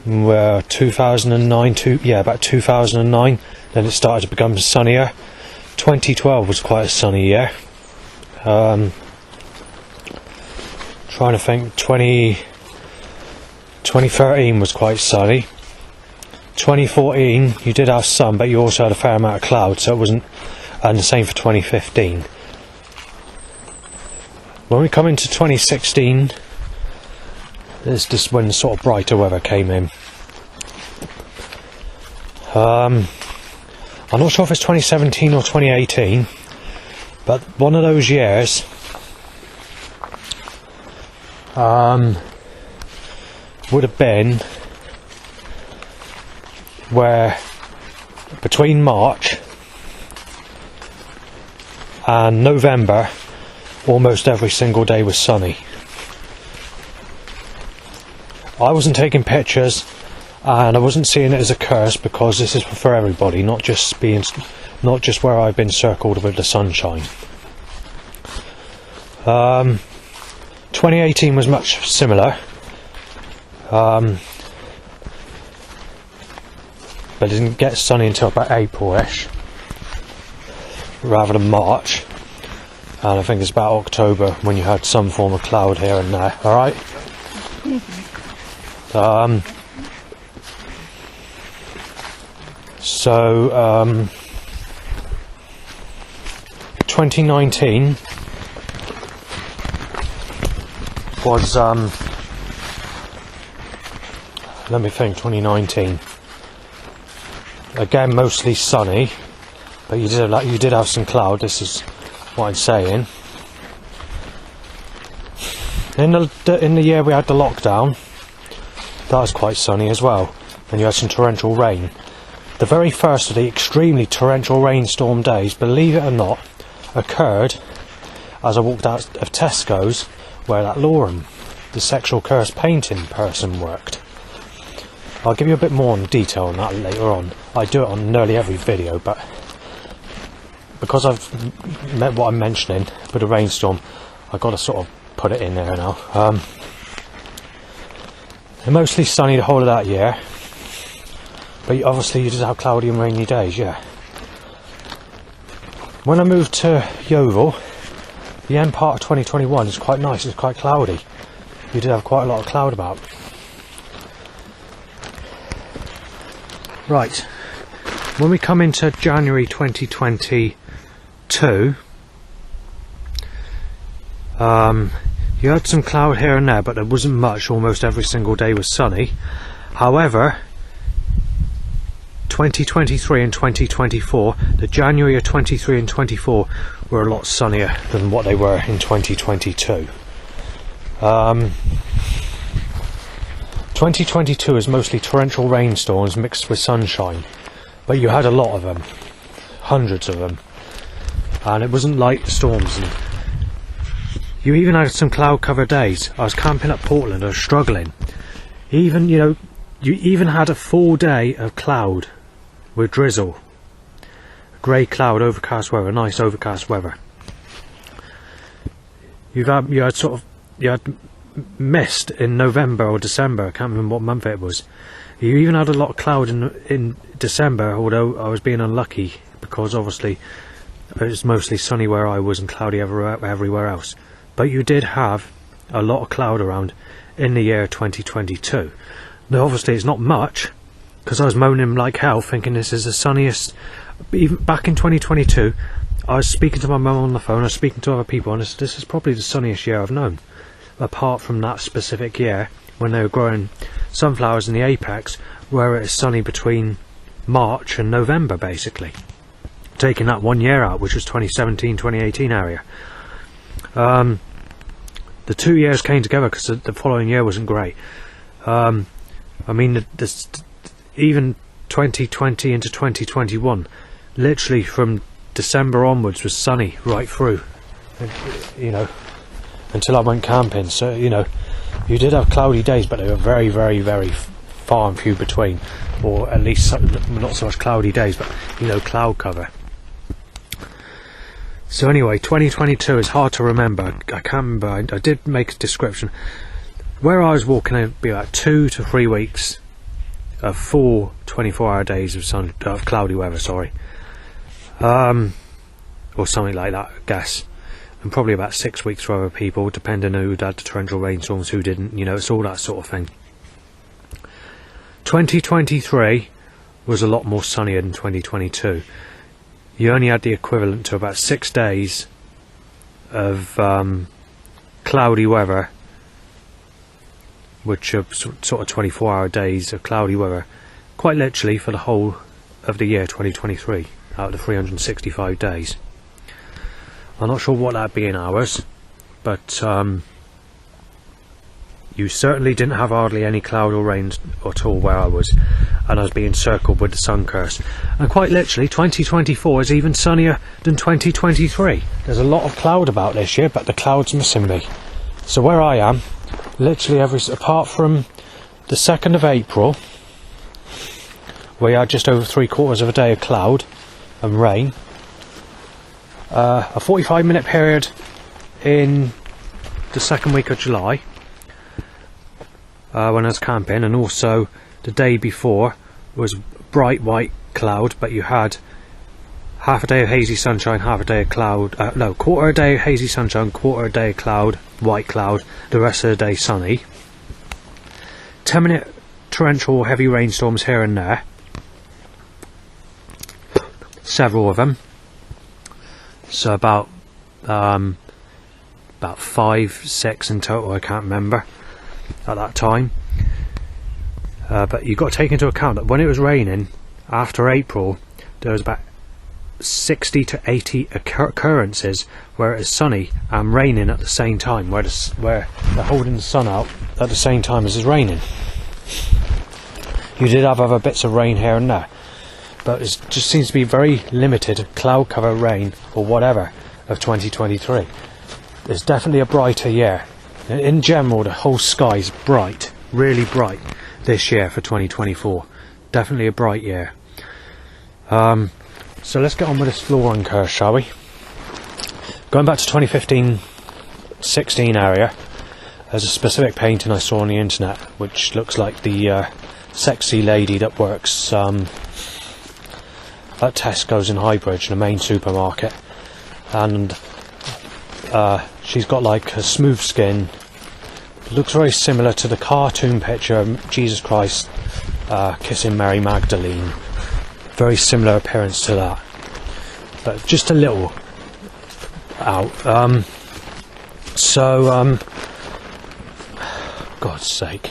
About 2009. Then it started to become sunnier. 2012 was quite a sunny year. Trying to think. 2013 was quite sunny. 2014 you did have sun, but you also had a fair amount of cloud, so it wasn't. And the same for 2015. When we come into 2016, it's just when the sort of brighter weather came in. I'm not sure if it's 2017 or 2018, but one of those years would have been where between March and November almost every single day was sunny. I wasn't taking pictures and I wasn't seeing it as a curse, because this is for everybody, not just where I've been circled with the sunshine. 2018 was much similar, but it didn't get sunny until about April-ish, rather than March, and I think it's about October when you had some form of cloud here and there. Alright? 2019 was, let me think, 2019, again mostly sunny, but you did have some cloud. This is what I'm saying. In the year we had the lockdown, that was quite sunny as well, and you had some torrential rain. The very first of the extremely torrential rainstorm days, believe it or not, occurred as I walked out of Tesco's, where that Lauren, the sexual curse painting person, worked. I'll give you a bit more detail on that later on. I do it on nearly every video, but because I've met what I'm mentioning with the rainstorm, I've got to sort of put it in there now. Mostly sunny the whole of that year. But obviously you just have cloudy and rainy days, yeah. When I moved to Yeovil, the end part of 2021 is quite nice, it's quite cloudy. You did have quite a lot of cloud about. Right, when we come into January 2022, you had some cloud here and there, but there wasn't much. Almost every single day was sunny. However, 2023 and 2024, the January of 23 and 24 were a lot sunnier than what they were in 2022. 2022 is mostly torrential rainstorms mixed with sunshine, but you had a lot of them, hundreds of them, and it wasn't light storms. And you even had some cloud cover days. I was camping at Portland, I was struggling. Even, you even had a full day of cloud with drizzle. Grey cloud, overcast weather, nice overcast weather. You had mist in November or December, I can't remember what month it was. You even had a lot of cloud in December, although I was being unlucky because obviously it was mostly sunny where I was and cloudy everywhere else. But you did have a lot of cloud around in the year 2022. Now obviously it's not much, because I was moaning like hell thinking this is the sunniest. Even back in 2022 I was speaking to my mum on the phone, I was speaking to other people, and this is probably the sunniest year I've known, apart from that specific year when they were growing sunflowers in the apex, where it is sunny between March and November basically, taking that 1 year out, which was 2017-2018 area. The 2 years came together because the following year wasn't great. I mean, even 2020 into 2021, literally from December onwards was sunny right through, until I went camping. So, you did have cloudy days, but they were very, very, very far and few between, or at least not so much cloudy days, but, cloud cover. So anyway, 2022 is hard to remember. I can't remember. I did make a description. Where I was walking, it'd be about 2 to 3 weeks of full 24-hour days of cloudy weather, or something like that, I guess. And probably about 6 weeks for other people, depending on who'd had the torrential rainstorms, who didn't. It's all that sort of thing. 2023 was a lot more sunnier than 2022. You only had the equivalent to about 6 days of cloudy weather, which are sort of 24-hour days of cloudy weather, quite literally for the whole of the year 2023, out of the 365 days. I'm not sure what that'd be in hours, but you certainly didn't have hardly any cloud or rain at all where I was, and I was being circled with the sun curse. And quite literally, 2024 is even sunnier than 2023. There's a lot of cloud about this year, but the cloud's missing me. So where I am, literally apart from the 2nd of April, where you had just over 3/4 of a day of cloud and rain, a 45-minute period in the 2nd week of July, when I was camping, and also the day before was bright white cloud, but you had half a day of hazy sunshine, half a day of cloud, quarter a day of hazy sunshine, quarter a day of cloud, white cloud, the rest of the day sunny. 10-minute torrential heavy rainstorms here and there, several of them, so about 5, 6 in total, I can't remember at that time. But you've got to take into account that when it was raining after April, there was about 60 to 80 occurrences where it is sunny and raining at the same time, where they're holding the sun out at the same time as it's raining. You did have other bits of rain here and there, but it just seems to be very limited cloud cover rain or whatever of 2023. It's definitely a brighter year. In general, the whole sky's bright, really bright this year for 2024. Definitely a bright year. So let's get on with this floor run curse, shall we? Going back to 2015-16 area, there's a specific painting I saw on the internet which looks like the sexy lady that works at Tesco's in Highbridge, the main supermarket, and she's got like a smooth skin. Looks very similar to the cartoon picture of Jesus Christ kissing Mary Magdalene. Very similar appearance to that, but just a little out. God's sake.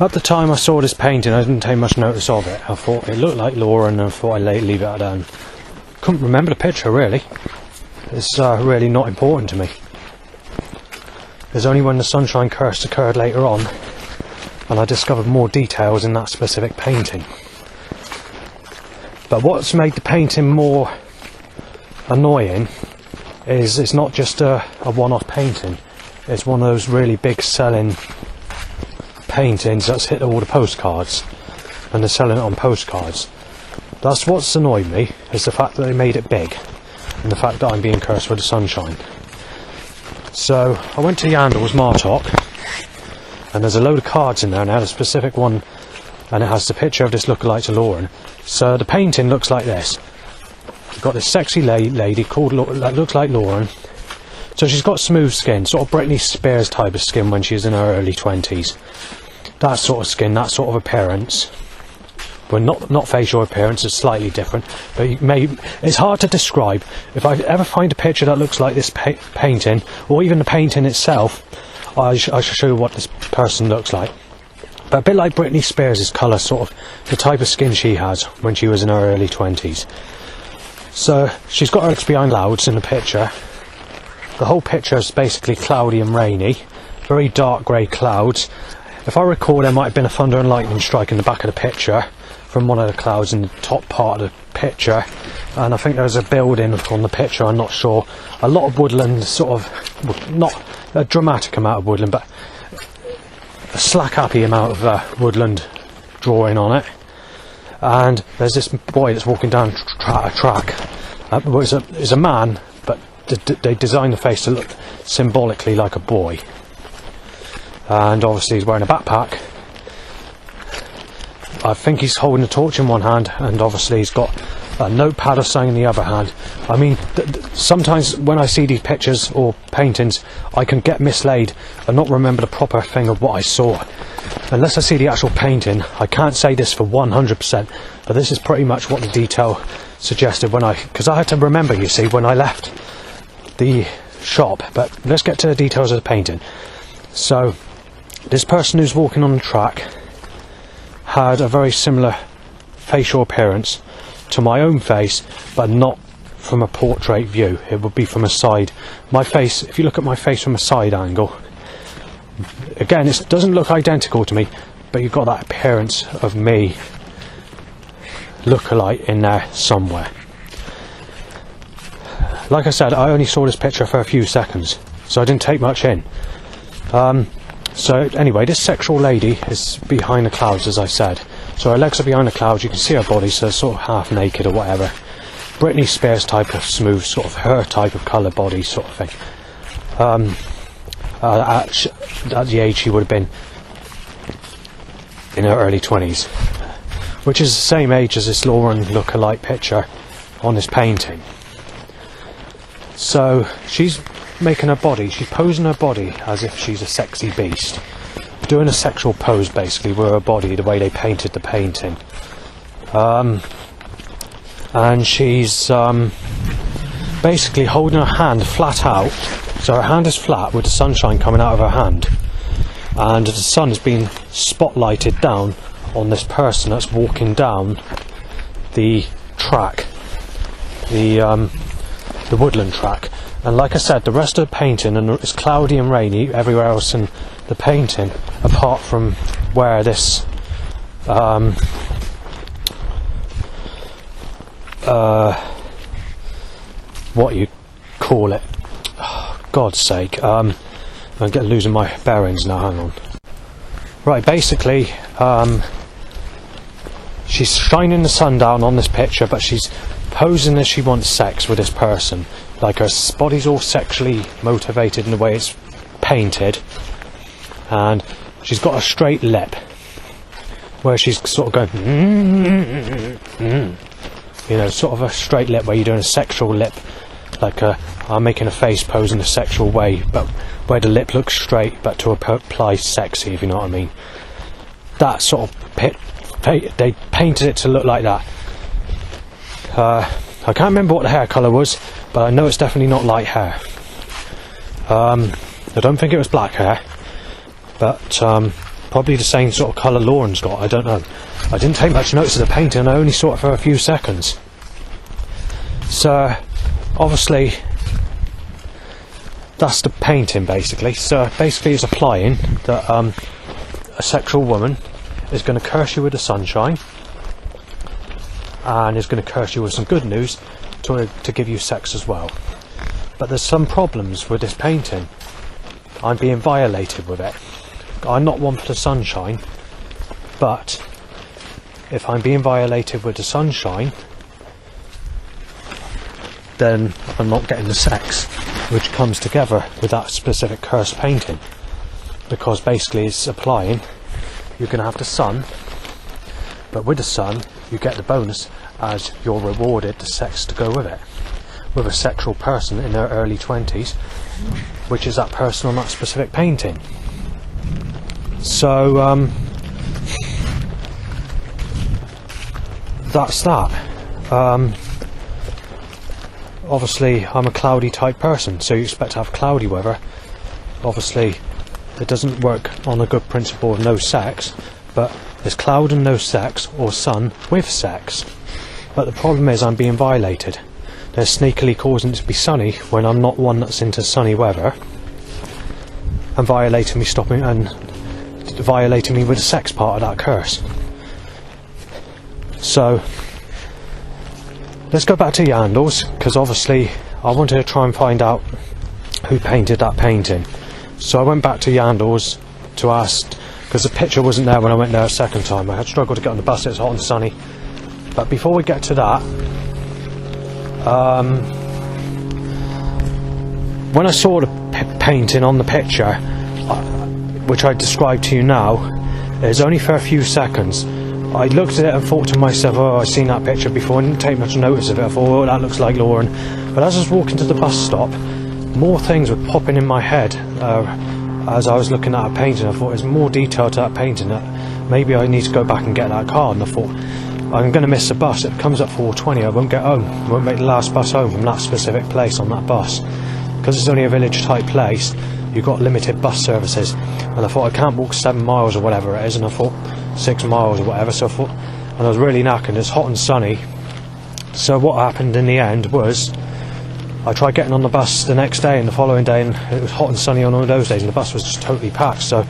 At the time I saw this painting, I didn't take much notice of it. I thought it looked like Lauren, and I thought I'd leave it at that. Couldn't remember the picture really. It's really not important to me. It's only when the sunshine curse occurred later on, and I discovered more details in that specific painting. But what's made the painting more annoying is it's not just a one-off painting. It's one of those really big selling paintings that's hit all the postcards, and they're selling it on postcards. That's what's annoyed me, is the fact that they made it big, and the fact that I'm being cursed with the sunshine. So I went to Yandles Martok, and there's a load of cards in there, and I had a specific one, and it has the picture of this lookalike to Lauren. So the painting looks like this. You've got this sexy lady called that looks like Lauren. So she's got smooth skin, sort of Britney Spears type of skin when she was in her early 20s. That sort of skin, that sort of appearance. Well, not facial appearance, it's slightly different. But it's hard to describe. If I ever find a picture that looks like this painting, or even the painting itself, I shall show you what this person looks like. But a bit like Britney Spears' colour, sort of the type of skin she has when she was in her early 20s. So she's got her legs behind clouds in the picture. The whole picture is basically cloudy and rainy, very dark grey clouds. If I recall, there might have been a thunder and lightning strike in the back of the picture from one of the clouds in the top part of the picture, and I think there's a building on the picture, I'm not sure. A lot of woodland, sort of, not a dramatic amount of woodland, but a slack happy amount of woodland drawing on it. And there's this boy that's walking down a track. It's a man, but they designed the face to look symbolically like a boy, and obviously he's wearing a backpack. I think he's holding a torch in one hand, and obviously he's got a notepad or something in the other hand. I mean, sometimes when I see these pictures or paintings, I can get mislaid and not remember the proper thing of what I saw. Unless I see the actual painting, I can't say this for 100%, but this is pretty much what the detail suggested because I had to remember, you see, when I left the shop. But let's get to the details of the painting. So this person who's walking on the track had a very similar facial appearance to my own face, but not from a portrait view. It would be from a side. My face, if you look at my face from a side angle, again, it doesn't look identical to me, but you've got that appearance of me look-alike in there somewhere. Like I said, I only saw this picture for a few seconds, so I didn't take much in. So anyway, this sexual lady is behind the clouds, as I said. So her legs are behind the clouds, you can see her body, so it's sort of half naked or whatever. Britney Spears type of smooth, sort of her type of colour body sort of thing. At the age she would have been in her early 20s, which is the same age as this Lauren look-alike picture on this painting. So she's making her body, she's posing her body as if she's a sexy beast, doing a sexual pose basically with her body, the way they painted the painting. And she's basically holding her hand flat out, so her hand is flat with the sunshine coming out of her hand, and the sun is being spotlighted down on this person that's walking down the track, the woodland track. And like I said, the rest of the painting, and it's cloudy and rainy everywhere else in the painting, apart from where this what you call it, oh, God's sake, I'm losing my bearings now, hang on. Right, basically she's shining the sun down on this picture, but she's posing as she wants sex with this person. Like her body's all sexually motivated in the way it's painted, and she's got a straight lip. where she's sort of going, you know, sort of a straight lip where you're doing a sexual lip, like I'm making a face pose in a sexual way, but where the lip looks straight, but to apply sexy, if you know what I mean. That sort of they painted it to look like that. I can't remember what the hair colour was, but I know it's definitely not light hair. I don't think it was black hair, but probably the same sort of colour Lauren's got, I don't know. I didn't take much notice of the painting, I only saw it for a few seconds. So, obviously, that's the painting basically. So, basically it's implying that a sexual woman is going to curse you with the sunshine, and is going to curse you with some good news to give you sex as well. But there's some problems with this painting. I'm being violated with it. I'm not one for the sunshine, but if I'm being violated with the sunshine, then I'm not getting the sex, which comes together with that specific cursed painting, because basically it's applying you're going to have the sun, but with the sun you get the bonus as you're rewarded the sex to go with it, with a sexual person in their early 20s, which is that person on that specific painting. So that's that. Obviously I'm a cloudy type person, so you expect to have cloudy weather. Obviously it doesn't work on a good principle of no sex, but there's cloud and no sex, or sun with sex. But the problem is I'm being violated. They're sneakily causing it to be sunny when I'm not one that's into sunny weather, and violating me with the sex part of that curse. So let's go back to Yandles, because obviously I wanted to try and find out who painted that painting. So I went back to Yandles to ask, because the picture wasn't there when I went there a second time. I had struggled to get on the bus, it was hot and sunny. But before we get to that, when I saw the painting on the picture, which I described to you now, it was only for a few seconds. I looked at it and thought to myself, oh, I've seen that picture before. I didn't take much notice of it. I thought, oh, that looks like Lauren. But as I was walking to the bus stop, more things were popping in my head as I was looking at a painting. I thought there's more detail to that painting, that maybe I need to go back and get that card. And I thought, I'm going to miss the bus. It comes at 4:20. I won't get home. I won't make the last bus home from that specific place on that bus. Because it's only a village type place, you've got limited bus services. And I thought, I can't walk 7 miles or whatever it is. And I thought 6 miles or whatever. So I thought, and I was really knackered. It's hot and sunny. So what happened in the end was, I tried getting on the bus the next day and the following day, and it was hot and sunny on all those days, and the bus was just totally packed. So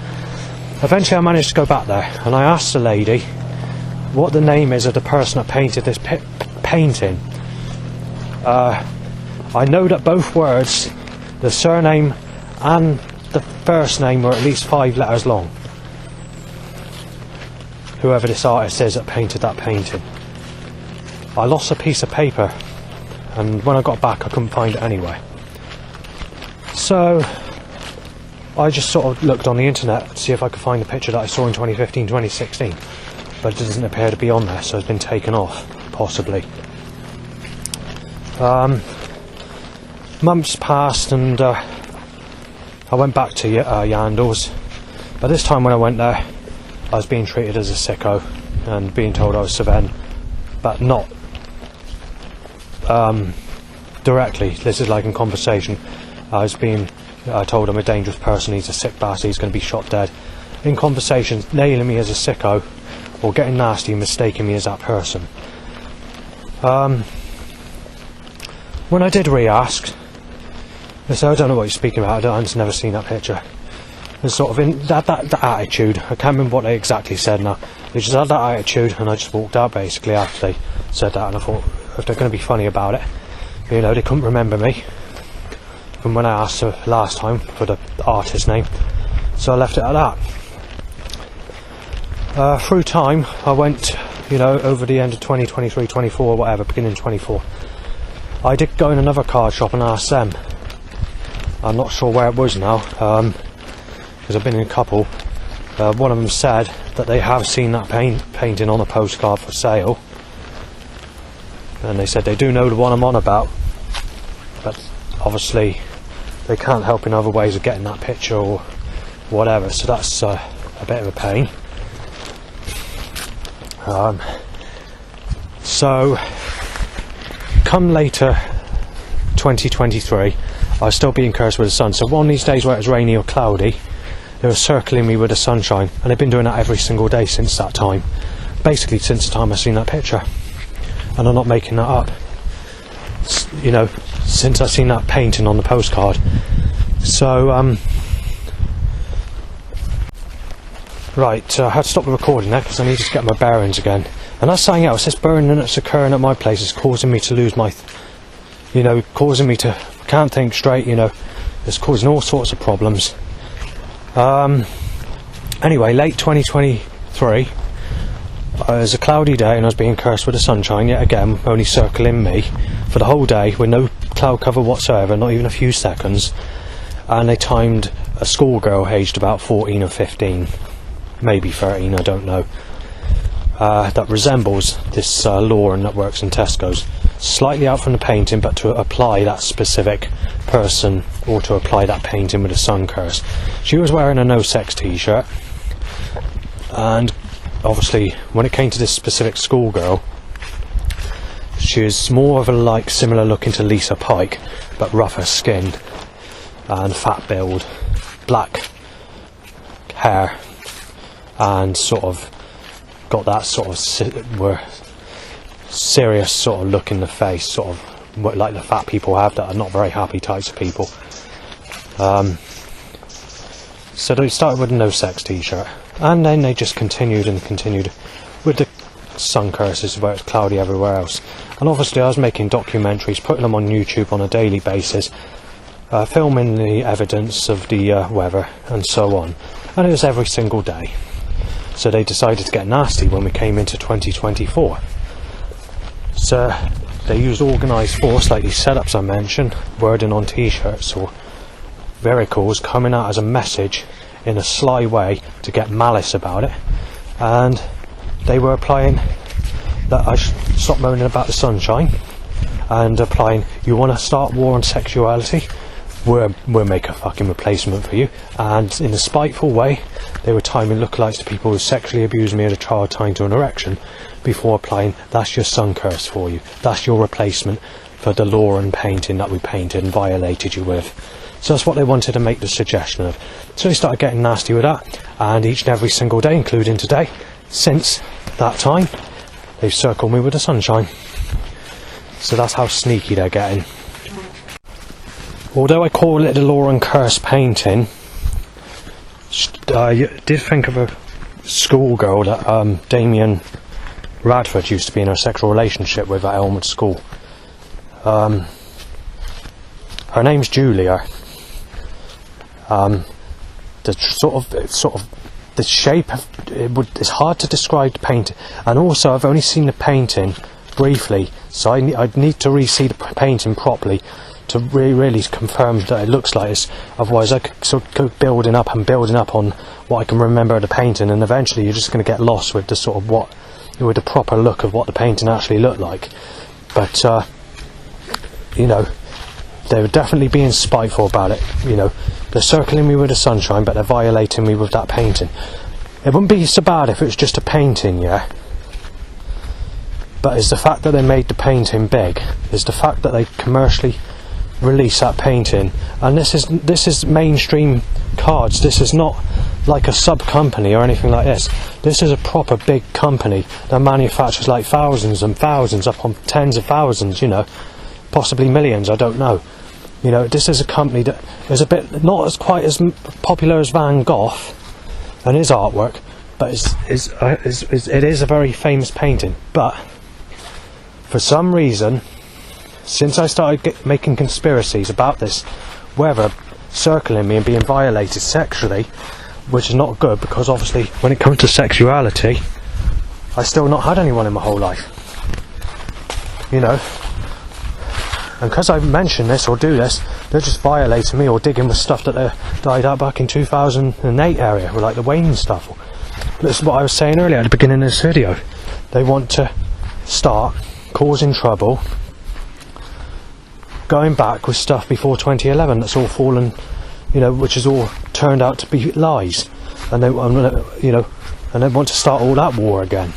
eventually I managed to go back there, and I asked the lady what the name is of the person that painted this painting. I know that both words, the surname and the first name, were at least 5 letters long. Whoever this artist is that painted that painting. I lost a piece of paper, and when I got back I couldn't find it anyway. So I just sort of looked on the internet to see if I could find the picture that I saw in 2015-2016, but it doesn't appear to be on there, so it's been taken off, possibly. Months passed, and I went back to Yandles, but this time when I went there I was being treated as a sicko and being told I was Sven, but not directly. This is like in conversation. I was being told I'm a dangerous person, he's a sick bastard, he's going to be shot dead. In conversation, nailing me as a sicko, or getting nasty and mistaking me as that person. When I did re-ask, they said, I don't know what you're speaking about, I've just never seen that picture. And sort of in that attitude, I can't remember what they exactly said now, they just had that attitude, and I just walked out basically after they said that. And I thought, if they're going to be funny about it, you know, they couldn't remember me from when I asked her last time for the artist name, so I left it at that. Through time I went, you know, over the end of 2023, 24, whatever, beginning 24, I did go in another card shop and ask them. I'm not sure where it was now, because I've been in a couple. One of them said that they have seen that painting on a postcard for sale, and they said they do know the one I'm on about, but obviously they can't help in other ways of getting that picture or whatever, so that's a bit of a pain. So come later 2023, I'll still be cursed with the sun. So one of these days where it's rainy or cloudy, they were circling me with the sunshine, and they've been doing that every single day since that time, basically since the time I've seen that picture, and I'm not making that up, you know, since I've seen that painting on the postcard. So right, I had to stop the recording there because I need to get my bearings again. And that's something else. This burning that's occurring at my place is causing me to lose my, you know, causing me to can't think straight. You know, it's causing all sorts of problems. Anyway, late 2023, it was a cloudy day and I was being cursed with the sunshine yet again, only circling me for the whole day with no cloud cover whatsoever, not even a few seconds. And they timed a schoolgirl aged about 14 or 15, maybe 13, I don't know, that resembles this Lauren that works in Tesco's, slightly out from the painting, but to apply that specific person, or to apply that painting with a sun curse. She was wearing a no sex t-shirt, and obviously when it came to this specific schoolgirl, she was more of a like similar looking to Lisa Pike, but rougher skin and fat build, black hair, and sort of got that sort of serious sort of look in the face, sort of like the fat people have that are not very happy types of people. So they started with a no sex t-shirt, and then they just continued with the sun curses where it's cloudy everywhere else. And obviously I was making documentaries, putting them on YouTube on a daily basis, filming the evidence of the weather and so on, and it was every single day. So they decided to get nasty when we came into 2024. So they used organised force, like these setups I mentioned, wording on t-shirts or vehicles, coming out as a message in a sly way to get malice about it. And they were applying that I should stop moaning about the sunshine, and applying, you want to start war on sexuality? We'll make a fucking replacement for you. And in a spiteful way, they were timing lookalikes to people who sexually abused me as a child tying to an erection, before applying, that's your sun curse for you, that's your replacement for the Lauren painting that we painted and violated you with. So that's what they wanted to make the suggestion of. So they started getting nasty with that, and each and every single day, including today, since that time, they've circled me with the sunshine. So that's how sneaky they're getting. Although I call it the Lauren curse painting, I did think of a schoolgirl that Damien Radford used to be in a sexual relationship with at Elmwood School. Her name's Julia. The the shape of it's hard to describe the painting, and also I've only seen the painting briefly, so I'd need to re-see the painting properly to really confirm that it looks like this. Otherwise I could sort of go building up on what I can remember of the painting, and eventually you're just going to get lost with the sort of with the proper look of what the painting actually looked like. But you know, they were definitely being spiteful about it. You know, they're circling me with the sunshine, but they're violating me with that painting. It wouldn't be so bad if it was just a painting, yeah, but it's the fact that they made the painting big, it's the fact that they commercially release that painting. And this is mainstream cards. This is not like a sub company or anything like this. This is a proper big company that manufactures like thousands and thousands, up on tens of thousands, you know, possibly millions, I don't know. You know, this is a company that is a bit not as quite as popular as Van Gogh and his artwork, but it is a very famous painting. But for some reason, since I started making conspiracies about this weather circling me and being violated sexually, which is not good, because obviously when it comes to sexuality, I still not had anyone in my whole life, you know, and because I mention this or do this, they're just violating me or digging with stuff that they died out back in 2008 area, or like the Wayne stuff, This is what I was saying earlier at the beginning of this video. They want to start causing trouble, going back with stuff before 2011 that's all fallen, you know, which has all turned out to be lies, and they, you know, and they want to start all that war again,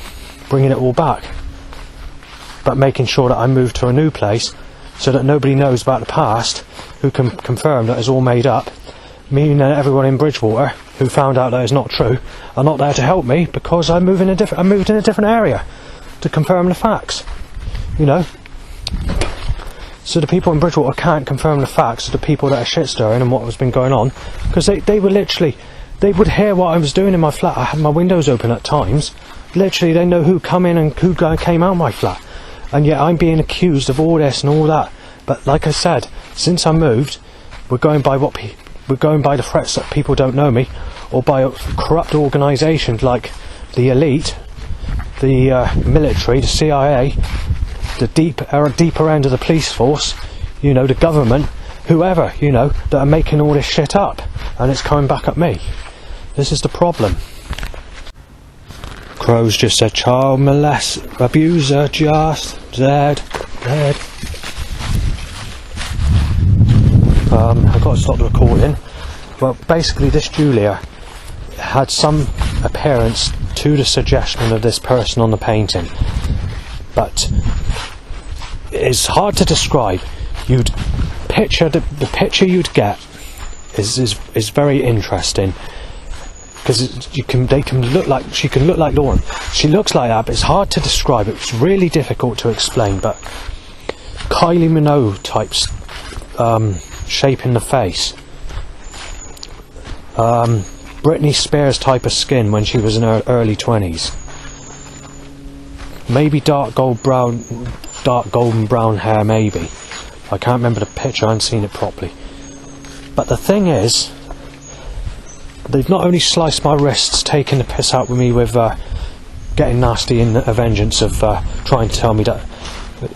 bringing it all back, but making sure that I move to a new place so that nobody knows about the past, who can confirm that it's all made up, meaning that everyone in Bridgewater who found out that it's not true are not there to help me because I moved in a different area to confirm the facts, you know. So the people in Bridgewater can't confirm the facts of the people that are shit stirring and what has been going on, because they were literally, they would hear what I was doing in my flat. I had my windows open at times. Literally, they know who come in and who came out my flat, and yet I'm being accused of all this and all that. But like I said, since I moved, we're going by the threats that people don't know me, or by corrupt organisations like the elite, the military, the CIA, the deeper end of the police force, you know, the government, whoever, you know, that are making all this shit up, and it's coming back at me. This is the problem. Crows just said child abuser just dead. I've got to stop the recording. Well, basically this Julia had some appearance to the suggestion of this person on the painting, but it's hard to describe. You'd picture the picture you'd get is very interesting, because she can look like Lauren. She looks like that, but it's hard to describe. It's really difficult to explain. But Kylie Minogue types shape in the face, Britney Spears type of skin when she was in her early 20s, maybe dark golden brown hair, maybe. I can't remember the picture, I haven't seen it properly. But the thing is, they've not only sliced my wrists, taking the piss out with me with getting nasty in a vengeance of trying to tell me that,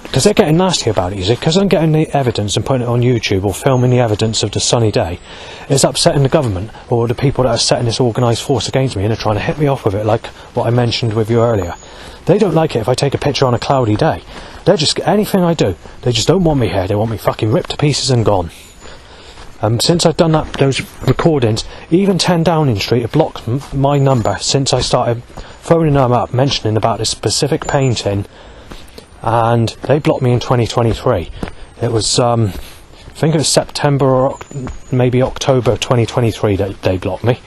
because they're getting nasty about it, you see, because I'm getting the evidence and putting it on YouTube or filming the evidence of the sunny day. It's upsetting the government or the people that are setting this organised force against me, and they're trying to hit me off with it, like what I mentioned with you earlier. They don't like it if I take a picture on a cloudy day. They're just, anything I do, they just don't want me here. They want me fucking ripped to pieces and gone. Since I've done those recordings, even 10 Downing Street have blocked my number since I started phoning them up, mentioning about this specific painting, and they blocked me in 2023. It was, I think it was September or maybe October 2023 that they blocked me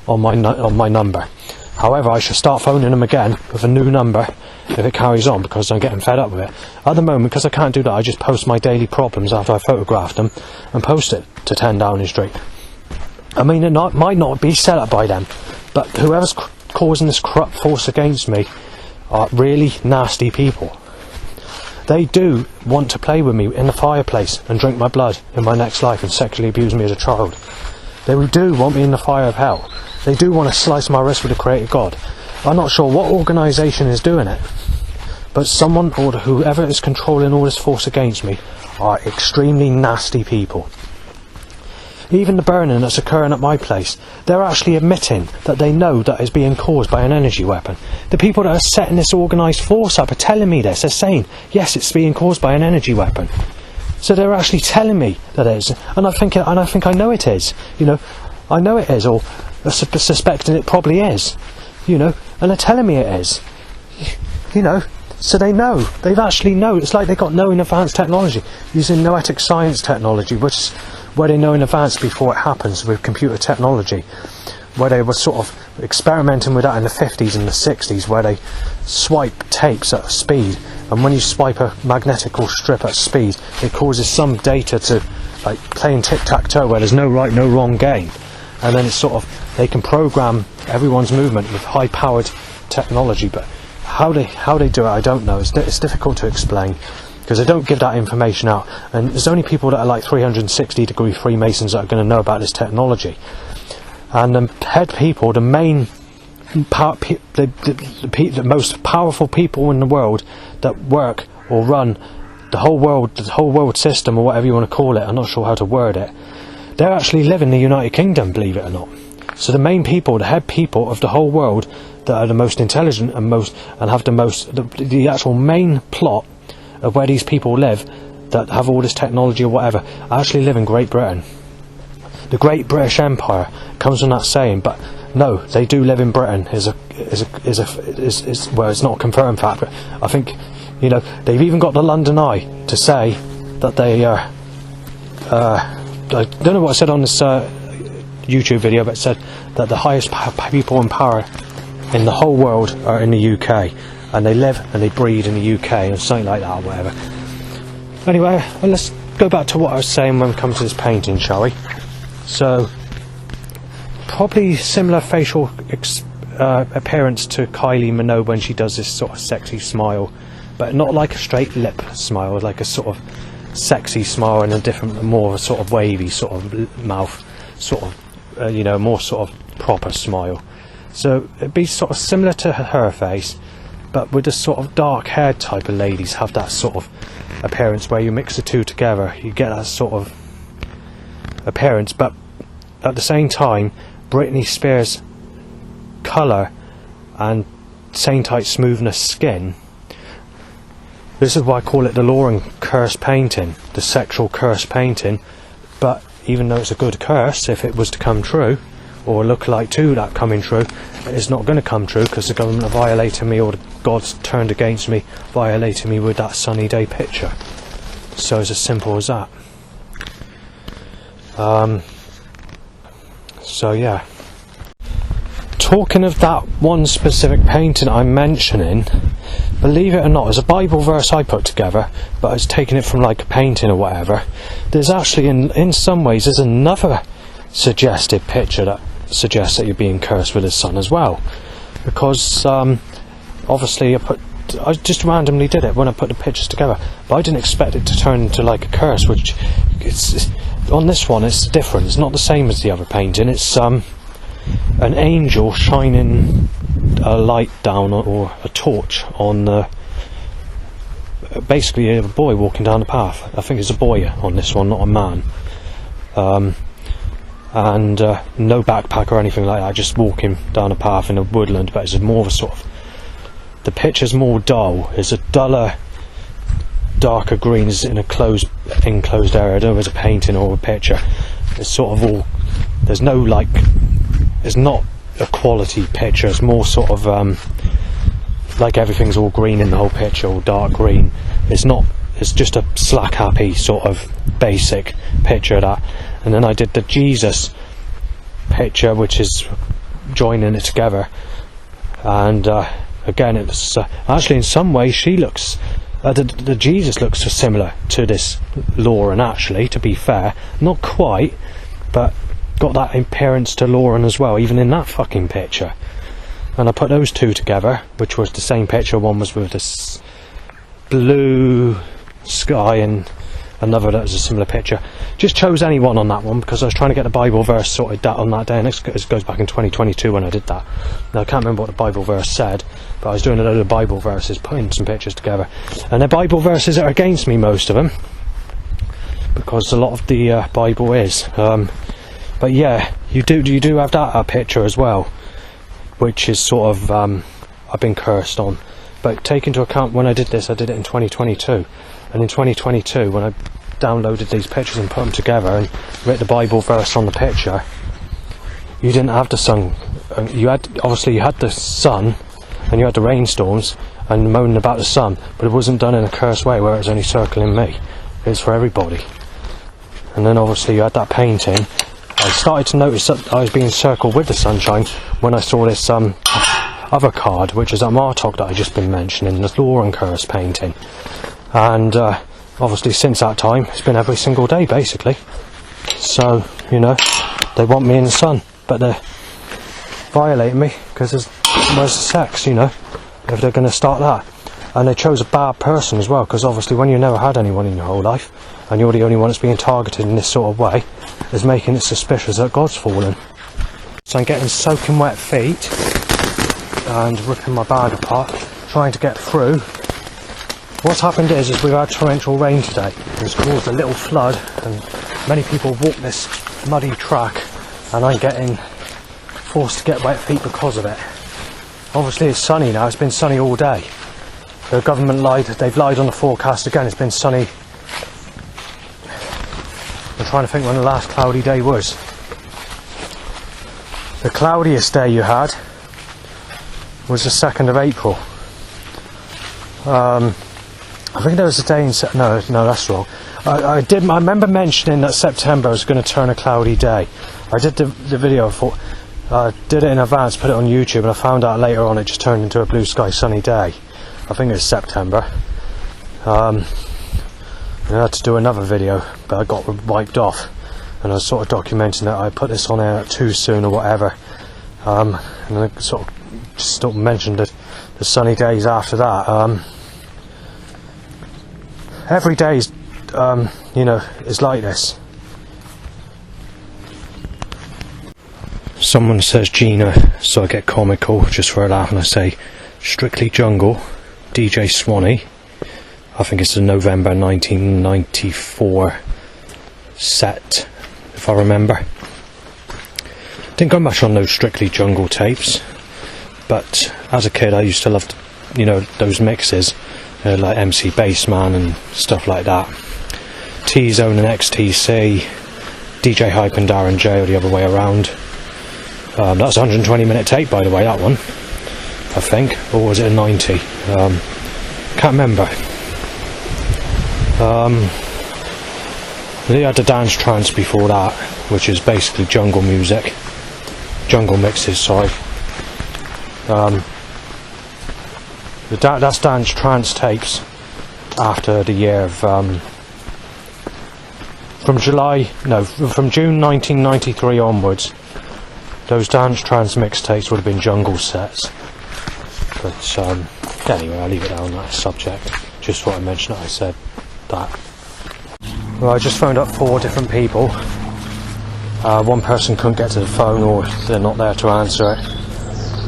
on my number. However, I should start phoning them again with a new number if it carries on, because I'm getting fed up with it. At the moment, because I can't do that, I just post my daily problems after I photographed them and post it to 10 Downing Street. I mean, it might not be set up by them, but whoever's causing this corrupt force against me are really nasty people. They do want to play with me in the fireplace and drink my blood in my next life and sexually abuse me as a child. They do want me in the fire of hell. They do want to slice my wrist with the Creator God. I'm not sure what organisation is doing it, but someone or whoever is controlling all this force against me are extremely nasty people. Even the burning that's occurring at my place, they're actually admitting that they know that it's being caused by an energy weapon. The people that are setting this organised force up are telling me this. They're saying, yes, it's being caused by an energy weapon. So they're actually telling me that it is, and I think I know it is. You know, I know it is, or suspecting it probably is. You know, and they're telling me it is. You know, so they know. They've actually know. It's like they got no in advance technology, using noetic science technology, which is where they know in advance before it happens with computer technology, where they were sort of experimenting with that in the 50s and the 60s, where they swipe tapes at speed, and when you swipe a magnetical strip at speed, it causes some data to, like playing tic-tac-toe where there's no right, no wrong game, and then it's sort of, they can program everyone's movement with high-powered technology. But how they do it, I don't know. It's difficult to explain, because they don't give that information out, and there's only people that are like 360-degree Freemasons that are going to know about this technology. And the head people, the main the most powerful people in the world that work or run the whole world system, or whatever you want to call it, I'm not sure how to word it, they actually live in the United Kingdom, believe it or not. So the main people, the head people of the whole world that are the most intelligent and have the actual main plot of where these people live, that have all this technology or whatever, actually live in Great Britain. The Great British Empire comes from that saying, but no, they do live in Britain. Well, it's not a confirmed fact, but I think, you know, they've even got the London Eye to say that they are. I don't know what I said on this YouTube video, but it said that the highest people in power in the whole world are in the UK, and they live and they breed in the UK, or something like that, or whatever. Anyway, let's go back to what I was saying when it comes to this painting, shall we? So, probably similar facial appearance to Kylie Minogue when she does this sort of sexy smile, but not like a straight lip smile, like a sort of sexy smile and a different, more of a sort of wavy sort of mouth, sort of, you know, more sort of proper smile. So it'd be sort of similar to her face, but with the sort of dark haired type of ladies have that sort of appearance where you mix the two together, you get that sort of appearance. But at the same time, Britney Spears' colour and same type smoothness skin, this is why I call it the Lauren curse painting, the sexual curse painting. But even though it's a good curse, if it was to come true, or look like to that coming true, it's not going to come true, because the government are violating me, or the gods turned against me, violating me with that sunny day picture. So it's as simple as that. So yeah. Talking of that one specific painting I'm mentioning, believe it or not, there's a Bible verse I put together, but I was taking it from like a painting or whatever. There's actually, in some ways, there's another suggested picture that suggests that you're being cursed with the sun as well. Because obviously I just randomly did it when I put the pictures together, but I didn't expect it to turn into like a curse, which on this one it's different. It's not the same as the other painting. It's an angel shining a light down, or a torch on basically a boy walking down the path. I think it's a boy on this one, not a man. And no backpack or anything like that, just walking down a path in a woodland. But it's more of a sort of, the picture's more dull. It's a duller, darker green. It's in a enclosed area. I don't know if it's a painting or a picture. It's sort of all, there's no like, it's not a quality picture. It's more sort of like everything's all green in the whole picture, all dark green. It's not, it's just a slack happy sort of basic picture of that. And then I did the Jesus picture, which is joining it together, and again it's actually in some ways she looks, the Jesus looks similar to this Lauren, actually, to be fair. Not quite, but got that appearance to Lauren as well, even in that fucking picture. And I put those two together, which was the same picture. One was with this blue sky and another that was a similar picture. Just chose any one on that one because I was trying to get the Bible verse sorted out on that day, and it goes back in 2022 when I did that. Now I can't remember what the Bible verse said, but I was doing a load of Bible verses, putting some pictures together, and the Bible verses are against me, most of them, because a lot of the Bible is. But yeah, you do have that picture as well, which is sort of I've been cursed on. But take into account, when I did this, I did it in 2022, and in 2022 when I downloaded these pictures and put them together and wrote the Bible verse on the picture, you didn't have the sun. You had the sun, and you had the rainstorms and moaning about the sun, but it wasn't done in a cursed way where it was only circling me. It was for everybody. And then obviously you had that painting. I started to notice that I was being circled with the sunshine when I saw this other card, which is that Martok that I just been mentioning, the Lauren curse painting. And obviously since that time it's been every single day basically. So, you know, they want me in the sun, but they're violating me because where's the sex, you know, if they're going to start that. And they chose a bad person as well, because obviously when you never had anyone in your whole life and you're the only one that's being targeted in this sort of way, is making it suspicious that God's fallen. So I'm getting soaking wet feet and ripping my bag apart, trying to get through. What's happened is we've had torrential rain today. It's caused a little flood, and many people walk this muddy track, and I'm getting forced to get wet feet because of it. Obviously it's sunny now, it's been sunny all day. The government lied, they've lied on the forecast again, it's been sunny. I'm trying to think when the last cloudy day was. The cloudiest day you had was the 2nd of April. I think there was a day in no, that's wrong. I remember mentioning that September was going to turn a cloudy day. I did the video, I did it in advance, put it on YouTube, and I found out later on it just turned into a blue sky sunny day. I think it was September. I had to do another video, but I got wiped off, and I was sort of documenting that I put this on air too soon or whatever. And I sort of mentioned the sunny days after that. Every day is, you know, is like this. Someone says Gina, so I get comical just for a laugh, and I say Strictly Jungle, DJ Swanee. I think it's a November 1994 set, if I remember. Didn't go much on those Strictly Jungle tapes, but as a kid I used to love, you know, those mixes, like MC Bassman and stuff like that. T-Zone and XTC, DJ Hype and Darren J, or the other way around. That's a 120-minute tape, by the way, that one, I think, or was it a 90? Can't remember. They had the dance trance before that, which is basically jungle music, jungle mixes, sorry. That's dance trance tapes after the year of from June 1993 onwards. Those dance trance mixtapes would have been jungle sets. But anyway, I'll leave it on that subject. Just thought I mentioned it, I said that. Well, I just phoned up 4 different people. One person couldn't get to the phone, or they're not there to answer it.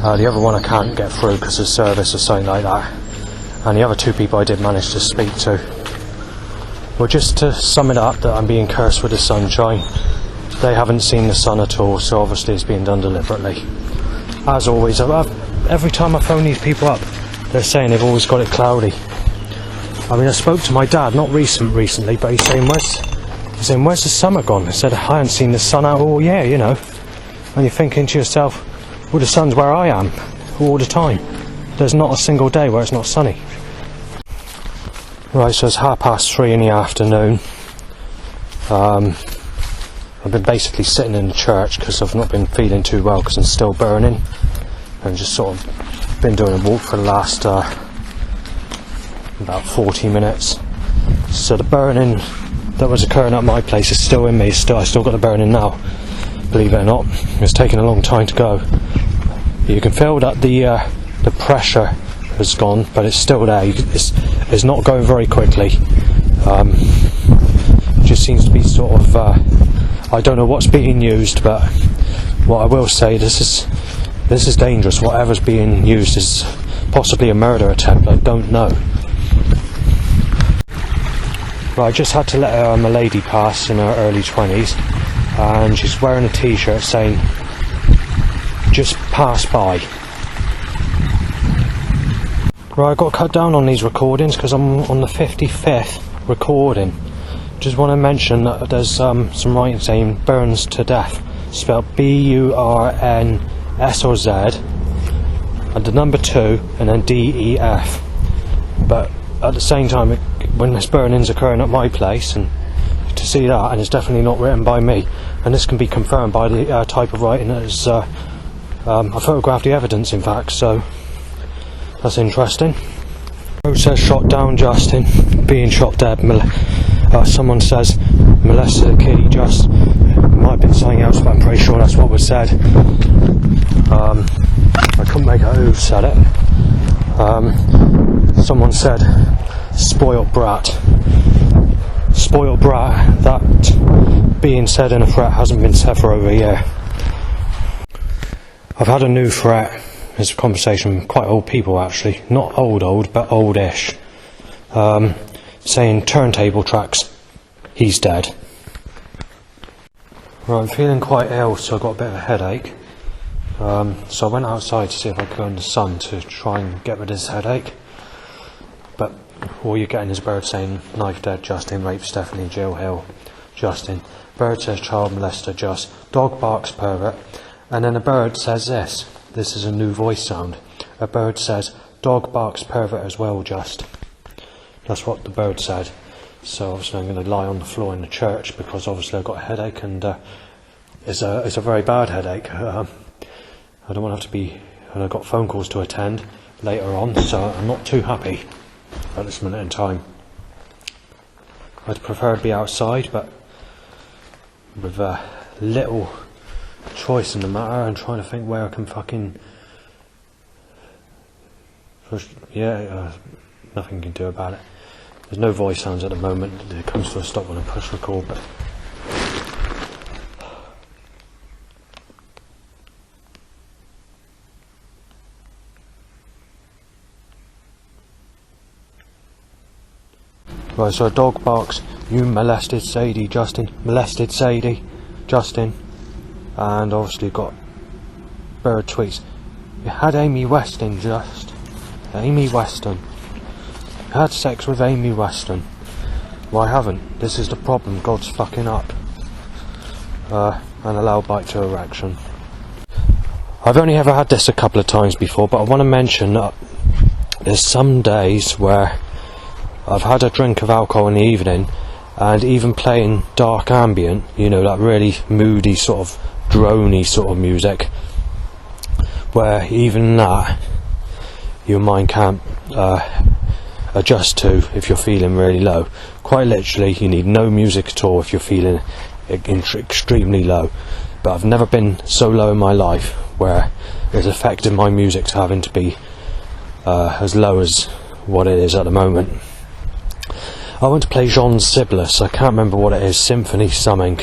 The other one I can't get through because of service or something like that. And the other 2 people I did manage to speak to. Well, just to sum it up, that I'm being cursed with the sunshine. They haven't seen the sun at all, so obviously it's being done deliberately. As always, every time I phone these people up, they're saying they've always got it cloudy. I mean, I spoke to my dad, not recently, but he's saying, where's the summer gone? I said, I haven't seen the sun out all year, you know. And you're thinking to yourself, well, the sun's where I am all the time. There's not a single day where it's not sunny. Right, so it's 3:30 in the afternoon. I've been basically sitting in the church because I've not been feeling too well because I'm still burning, and just sort of been doing a walk for the last about 40 minutes. So the burning that was occurring at my place is still in me. I still got the burning now, believe it or not. It's taken a long time to go. You can feel that the pressure has gone, but it's still there. It's not going very quickly. It just seems to be sort of I don't know what's being used, but what I will say, this is dangerous. Whatever's being used is possibly a murder attempt. I don't know. But I just had to let a lady pass in her early 20s, and she's wearing a t-shirt saying, "Just pass by." Right, I've got to cut down on these recordings because I'm on the 55th recording. Just want to mention that there's some writing saying "burns to death," spelled B-U-R-N-S-O-Z, and the number 2, and then D-E-F. But at the same time, when this burning's occurring at my place, and to see that, and it's definitely not written by me, and this can be confirmed by the type of writing that is, I photographed the evidence, in fact, so that's interesting. Road says shot down Justin, being shot dead. Someone says molested a kid. He just might have been something else, but I'm pretty sure that's what was said. I couldn't make out who said it. Someone said spoiled brat. Spoiled brat. That being said in a threat hasn't been said for over a year. I've had a new threat. It's a conversation with quite old people, actually. Not old, but oldish. Saying turntable tracks, he's dead. Right, I'm feeling quite ill, so I've got a bit of a headache. So I went outside to see if I could go in the sun to try and get rid of this headache. But all you're getting is a bird saying, knife dead Justin, rape Stephanie, Jill Hill, Justin. Bird says child molester, Just. Dog barks pervert. And then a bird says this. This is a new voice sound. A bird says, dog barks pervert as well, Just. That's what the bird said. So obviously I'm going to lie on the floor in the church because obviously I've got a headache and it's a very bad headache. I don't want to have to be, and I've got phone calls to attend later on, so I'm not too happy at this minute in time. I'd prefer to be outside, but with little choice in the matter and trying to think where I can fucking nothing you can do about it. There's no voice sounds at the moment. It comes to a stop when I push record, but right, so a dog barks, you molested Sadie, Justin, molested Sadie, Justin, and obviously got bird tweets. You had Amy Weston, Just. Amy Weston. You had sex with Amy Weston. Well, I haven't. This is the problem. God's fucking up. And a loud bite to erection. I've only ever had this a couple of times before, but I want to mention that there's some days where I've had a drink of alcohol in the evening, and even playing dark ambient, you know, that really moody sort of drony sort of music, where even that your mind can't adjust to if you're feeling really low. Quite literally, you need no music at all if you're feeling extremely low. But I've never been so low in my life where it's affected my music to having to be as low as what it is at the moment. I went to play Jean Sibelius, I can't remember what it is, Symphony something,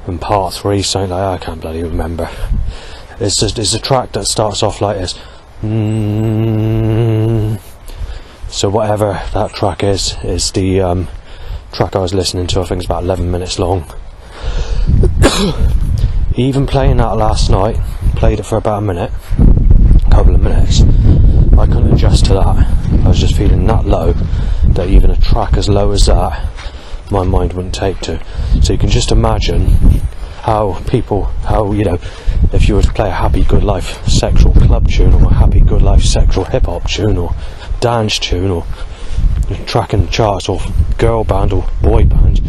and Part 3, something like that, I can't bloody remember. It's a track that starts off like this. So whatever that track is the track I was listening to. I think it's about 11 minutes long. Even playing that last night, played it for about a couple of minutes, I couldn't adjust to that. I was just feeling that low, that even a track as low as that, my mind wouldn't take to. So you can just imagine how, you know, if you were to play a Happy Good Life sexual club tune, or a Happy Good Life sexual hip hop tune, or dance tune, or track in the charts, or girl band or boy band,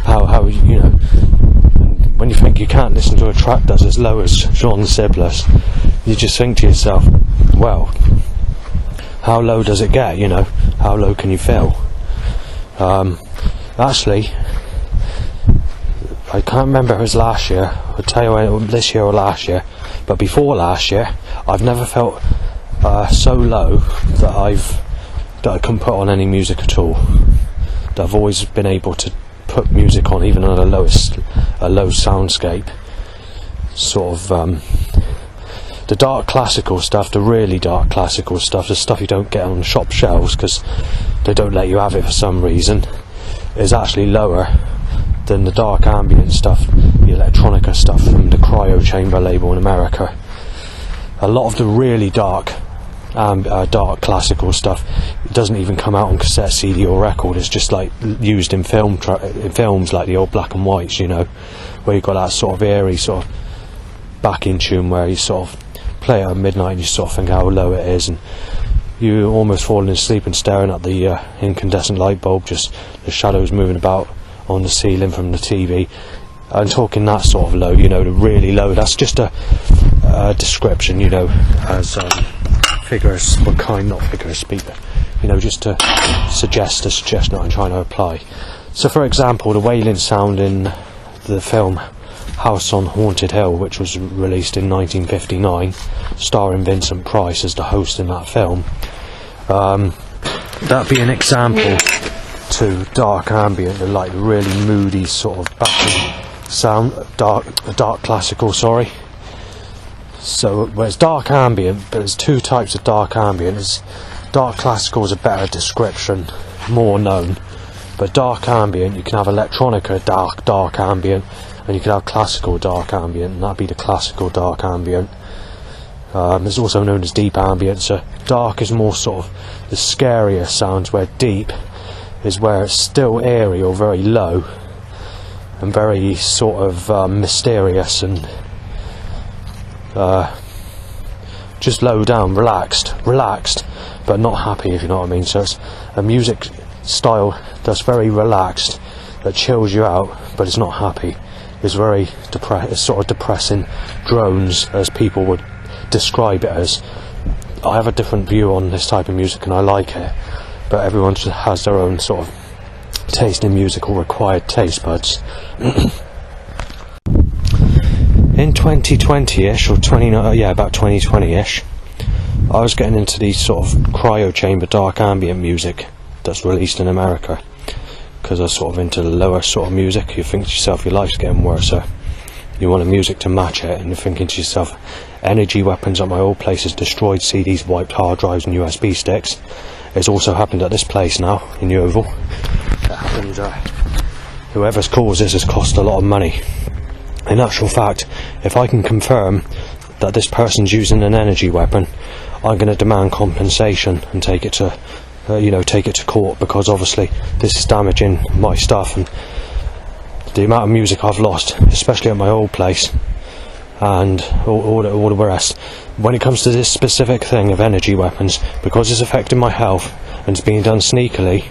how you know, when you think you can't listen to a track that's as low as Jean Sibelius, you just think to yourself, well, how low does it get, you know? How low can you feel? Actually, I can't remember if it was last year, I'll tell you when, this year or last year, but before last year, I've never felt so low that I couldn't put on any music at all. That I've always been able to put music on, even on a low soundscape. Sort of the dark classical stuff, the really dark classical stuff, the stuff you don't get on shop shelves because they don't let you have it for some reason, is actually lower than the dark ambient stuff, the electronica stuff from the Cryo Chamber label in America. A lot of the really dark classical stuff, it doesn't even come out on cassette, CD or record. It's just like used in films like the old black and whites, you know, where you've got that sort of eerie sort of backing tune where you sort of play it at midnight and you sort of think how low it is, and you almost falling asleep and staring at the incandescent light bulb, just the shadows moving about on the ceiling from the TV. I'm talking that sort of low, you know, the really low. That's just a description, you know, as figures, well, not figure of speech, but, you know, just to suggest a suggestion that I'm trying to apply. So, for example, the wailing sound in the film House on Haunted Hill, which was released in 1959, starring Vincent Price as the host in that film, that'd be an example to dark ambient, the like really moody sort of backing sound, dark classical, sorry. So whereas dark ambient, but there's two types of dark ambient. Dark classical is a better description, more known, but dark ambient, you can have electronica dark ambient, and you can have classical dark ambient, and that'd be the classical dark ambient. It's also known as deep ambient. So dark is more sort of the scarier sounds, where deep is where it's still airy or very low and very sort of mysterious and just low down, relaxed, but not happy, if you know what I mean. So it's a music style that's very relaxed, that chills you out, but it's not happy. It's very it's sort of depressing drones, as people would describe it as. I have a different view on this type of music and I like it, but everyone just has their own sort of taste in music, or required taste buds. In 2020-ish, or about 2020-ish, I was getting into these sort of cryo chamber dark ambient music that's released in America, because I was sort of into the lower sort of music. You think to yourself, your life's getting worse, so you want a music to match it, and you're thinking to yourself, energy weapons at my old place has destroyed CDs, wiped hard drives and USB sticks. It's also happened at this place now, in Yeovil. It happened, whoever's caused this has cost a lot of money. In actual fact, if I can confirm that this person's using an energy weapon, I'm going to demand compensation and take it to court, because obviously this is damaging my stuff and the amount of music I've lost, especially at my old place, and all the rest. When it comes to this specific thing of energy weapons, because it's affecting my health and it's being done sneakily,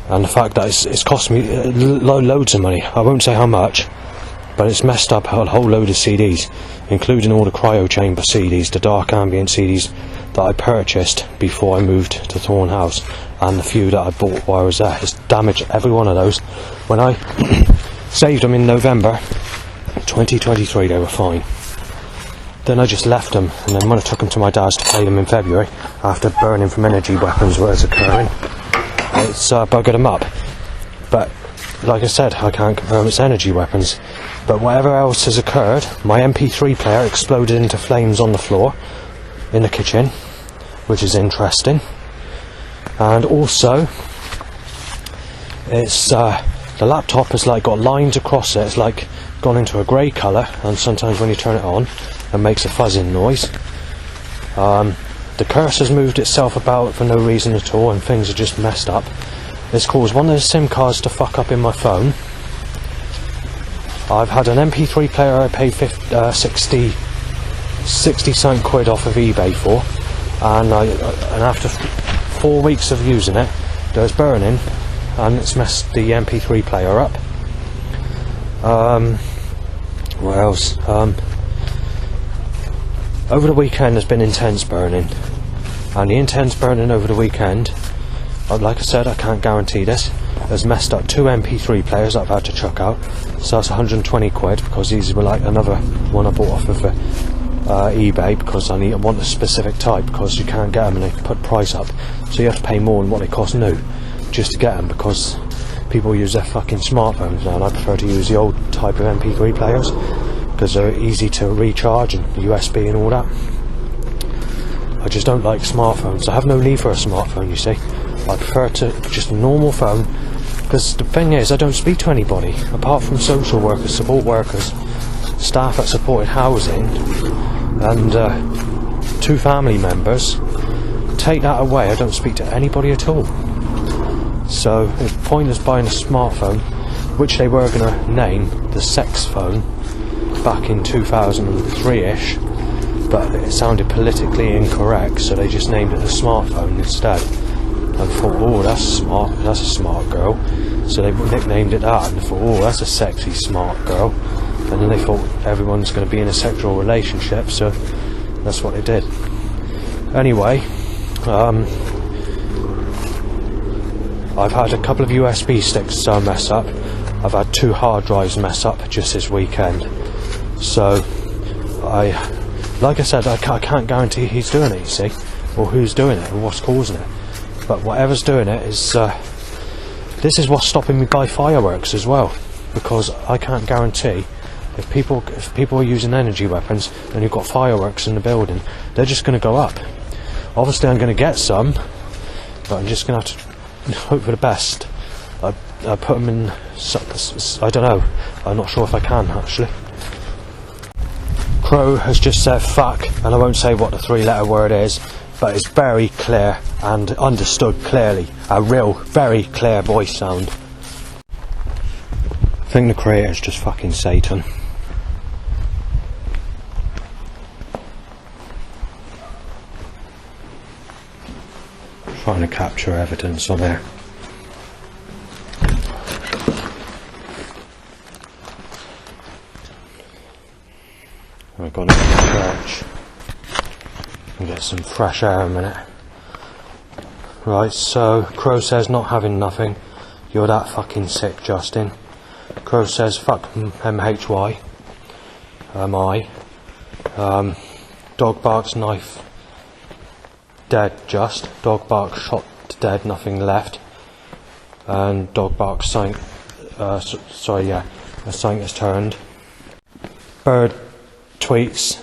and the fact that it's cost me loads of money, I won't say how much, but it's messed up a whole load of CDs, including all the cryo chamber CDs, the dark ambient CDs that I purchased before I moved to Thorn House, and the few that I bought while I was there. It's damaged every one of those. When I saved them in November 2023, they were fine. Then I just left them, and then when I took them to my dad's to play them in February, after burning from energy weapons was occurring, it's buggered them up. But like I said, I can't confirm it's energy weapons. But whatever else has occurred, my MP3 player exploded into flames on the floor in the kitchen, which is interesting. And also, it's the laptop has like got lines across it. It's like gone into a grey colour, and sometimes when you turn it on, it makes a fuzzing noise. The cursor's moved itself about for no reason at all, and things are just messed up. It's caused one of the SIM cards to fuck up in my phone. I've had an MP3 player I paid 60 something quid off of eBay for, and after 4 weeks of using it, there's burning, and it's messed the MP3 player up. What else? Over the weekend there's been intense burning, and the intense burning over the weekend, like I said, I can't guarantee this, has messed up 2 MP3 players that I've had to chuck out. So that's 120 quid, because these were like another one I bought off of eBay, because I want a specific type, because you can't get them and they put the price up, so you have to pay more than what they cost new just to get them, because people use their fucking smartphones now, and I prefer to use the old type of MP3 players because they're easy to recharge and USB and all that. I just don't like smartphones. I have no need for a smartphone, you see. I prefer to just a normal phone, because the thing is, I don't speak to anybody apart from social workers, support workers, staff at supported housing, and 2 family members. Take that away, I don't speak to anybody at all. So it's pointless buying a smartphone, which they were going to name the sex phone back in 2003-ish, but it sounded politically incorrect, so they just named it a smartphone instead. And thought, oh, that's smart, that's a smart girl. So they nicknamed it that, and they thought, oh, that's a sexy smart girl. And then they thought everyone's going to be in a sexual relationship, so that's what they did. Anyway, I've had a couple of USB sticks mess up. I've had 2 hard drives mess up just this weekend. So, like I said, I can't guarantee who's doing it, you see, or who's doing it, and what's causing it. But whatever's doing it is, this is what's stopping me by fireworks as well, because I can't guarantee if people are using energy weapons and you've got fireworks in the building, they're just going to go up. Obviously I'm going to get some, but I'm just going to have to hope for the best. I put them in, I don't know, I'm not sure if I can actually. Crow has just said fuck, and I won't say what the 3-letter word is, but it's very clear and understood clearly. A real, very clear voice sound. I think the creator's just fucking Satan. Trying to capture evidence on there. I've got to go to church and get some fresh air a minute. Right, so Crow says not having nothing. You're that fucking sick, Justin. Crow says fuck MHY. Dog barks, knife dead, just. Dog barks, shot dead, nothing left. And dog barks, a sign has turned. Bird tweets,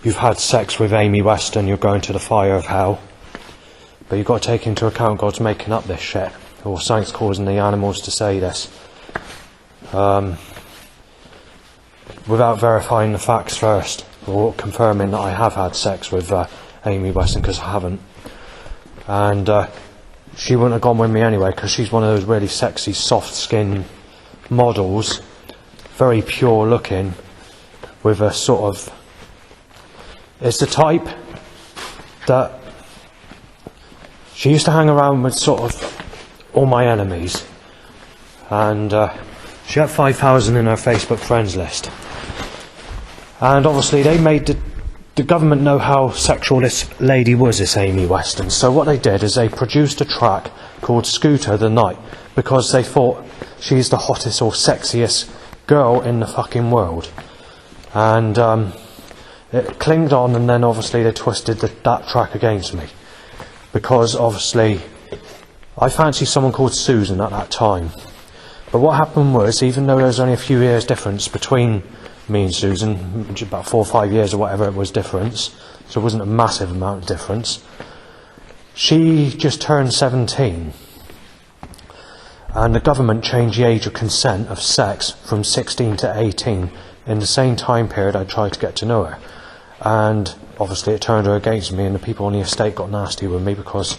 you've had sex with Amy Weston, you're going to the fire of hell. But you've got to take into account God's making up this shit, or science causing the animals to say this. Without verifying the facts first, or confirming that I have had sex with Amy Weston, because I haven't. And she wouldn't have gone with me anyway, because she's one of those really sexy, soft-skinned models, very pure looking, with a sort of... It's the type that... She used to hang around with sort of all my enemies. And she had 5,000 in her Facebook friends list. And obviously they made the government know how sexual this lady was, this Amy Weston. So what they did is they produced a track called Scooter the Night, because they thought she's the hottest or sexiest girl in the fucking world. And it clinged on, and then obviously they twisted that track against me. Because obviously I fancied someone called Susan at that time. But what happened was, even though there was only a few years difference between me and Susan, about 4 or 5 years or whatever it was difference, so it wasn't a massive amount of difference, she just turned 17. And the government changed the age of consent of sex from 16 to 18 in the same time period I tried to get to know her. And obviously it turned her against me, and the people on the estate got nasty with me, because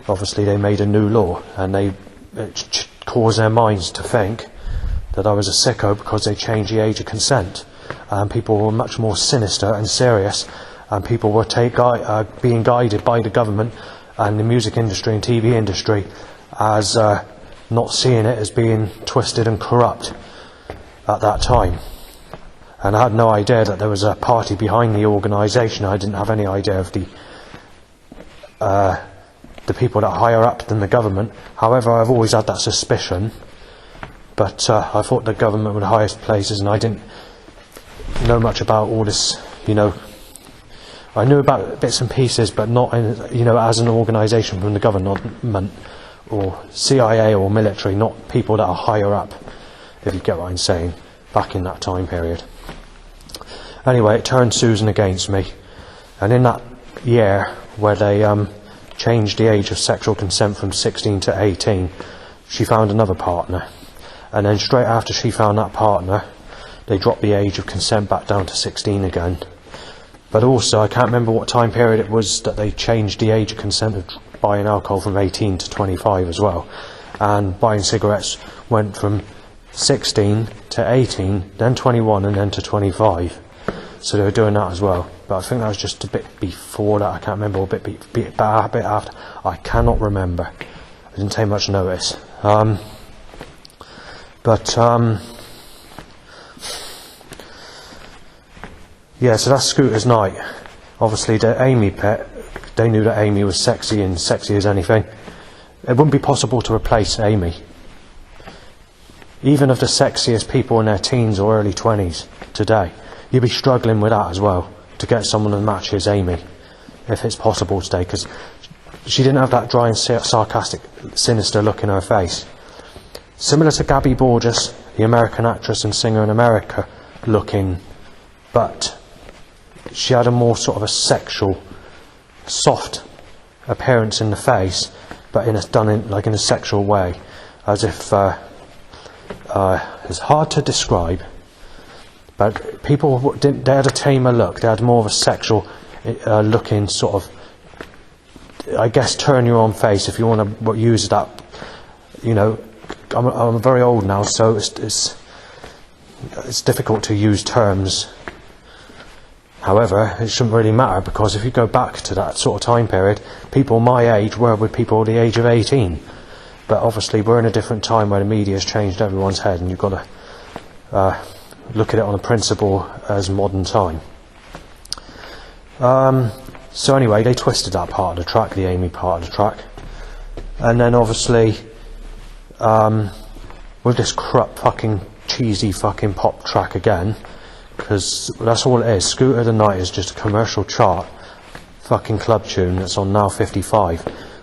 obviously they made a new law, and it caused their minds to think that I was a sicko because they changed the age of consent, and people were much more sinister and serious, and people were being guided by the government and the music industry and TV industry as not seeing it as being twisted and corrupt at that time. And I had no idea that there was a party behind the organisation. I didn't have any idea of the people that are higher up than the government. However, I've always had that suspicion. But I thought the government were the highest places, and I didn't know much about all this, you know. I knew about bits and pieces, but not, as an organisation from the government, or CIA or military, not people that are higher up, if you get what I'm saying, back in that time period. Anyway, it turned Susan against me, and in that year where they changed the age of sexual consent from 16 to 18, she found another partner. And then straight after she found that partner, they dropped the age of consent back down to 16 again. But also, I can't remember what time period it was that they changed the age of consent of buying alcohol from 18 to 25 as well. And buying cigarettes went from 16 to 18, then 21, and then to 25. So they were doing that as well. But I think that was just a bit before that. I can't remember, or a bit after. I cannot remember. I didn't take much notice. Yeah, so that's Scooter's Night. Obviously, the Amy pet, they knew that Amy was sexy, and sexy as anything. It wouldn't be possible to replace Amy. Even of the sexiest people in their teens or early 20s today, you'd be struggling with that as well, to get someone that matches Amy, if it's possible today, because she didn't have that dry and sarcastic, sinister look in her face. Similar to Gabby Borges, the American actress and singer in America, looking, but she had a more sort of a sexual, soft appearance in the face, but in a sexual way, as if it's hard to describe. But people didn't. They had a tamer look. They had more of a sexual looking sort of, I guess, turn your on face, if you want to use that. You know, I'm very old now, so it's difficult to use terms. However, it shouldn't really matter, because if you go back to that sort of time period, people my age were with people the age of 18. But obviously we're in a different time where the media has changed everyone's head, and you've got to look at it on a principle as modern time. So anyway, they twisted that part of the track, the Amy part of the track. And then obviously, with this crap fucking cheesy fucking pop track again, because that's all it is. Scooter the Night is just a commercial chart fucking club tune that's on Now 55,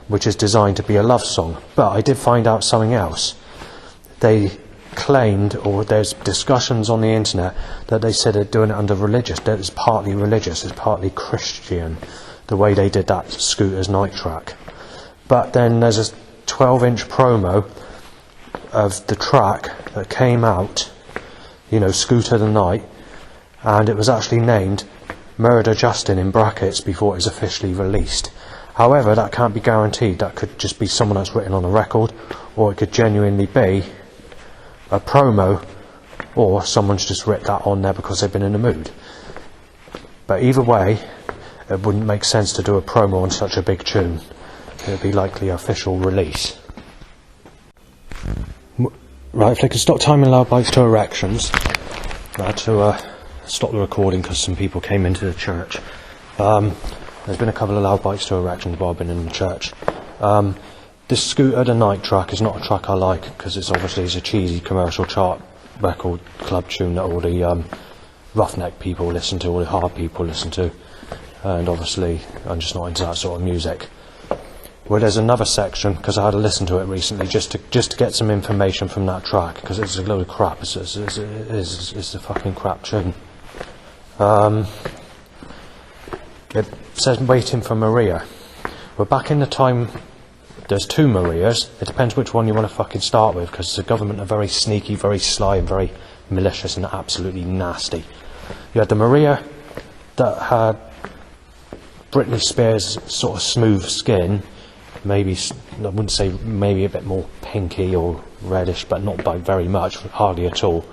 which is designed to be a love song. But I did find out something else. They claimed, or there's discussions on the internet, that they said they're doing it under religious, that it's partly religious, it's partly Christian, the way they did that Scooter's Night track. But then there's a 12-inch promo of the track that came out, you know, Scooter the Night, and it was actually named Murder Justin in brackets before it was officially released. However, that can't be guaranteed. That could just be someone that's written on a record, or it could genuinely be a promo, or someone's just written that on there because they've been in the mood. But either way, it wouldn't make sense to do a promo on such a big tune. It would be likely official release. Right, if they could stop timing loud bikes to erections. I had to stop the recording because some people came into the church. There's been a couple of loud bikes to erections while I've been in the church. This Scooter the Night track is not a track I like, because it's a cheesy commercial chart record club tune that all the roughneck people listen to, all the hard people listen to, and obviously I'm just not into that sort of music. Well, there's another section, because I had to listen to it recently just to get some information from that track, because it's a load of crap. It's a fucking crap tune. It says Waiting for Maria. We're back in the time. There's two Marias. It depends which one you want to fucking start with, because the government are very sneaky, very sly, and very malicious and absolutely nasty. You had the Maria that had Britney Spears' sort of smooth skin, maybe, I wouldn't say, maybe a bit more pinky or reddish, but not by very much, hardly at all.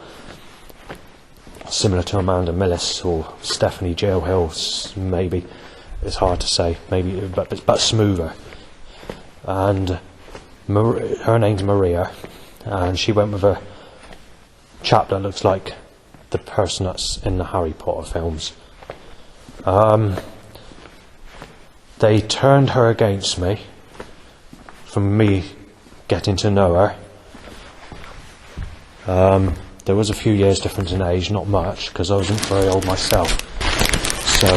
Similar to Amanda Millis or Stephanie Jailhill, maybe. It's hard to say, maybe, but smoother. And her name's Maria, and she went with a chap that looks like the person that's in the Harry Potter films. They turned her against me, from me getting to know her. There was a few years difference in age, not much, because I wasn't very old myself. So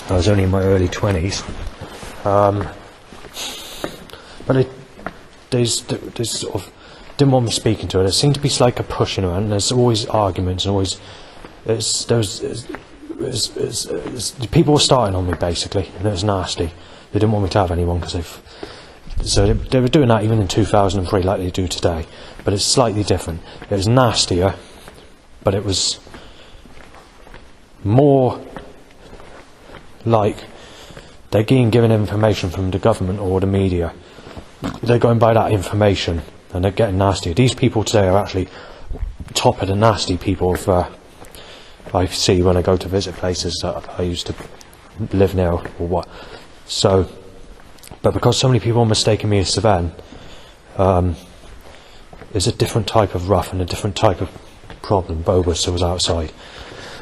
I was only in my early 20s. But they sort of didn't want me speaking to her. There seemed to be like a pushing her, and there's always arguments, and always people were starting on me basically, and it was nasty. They didn't want me to have anyone because they were doing that even in 2003 like they do today, but it's slightly different. It was nastier, but it was more like they're getting given information from the government or the media. They're going by that information, and they're getting nastier. These people today are actually top of the nasty people I see when I go to visit places that I used to live near or what. So, but because so many people are mistaking me as Savan, it's a different type of rough and a different type of problem. Bogus was outside.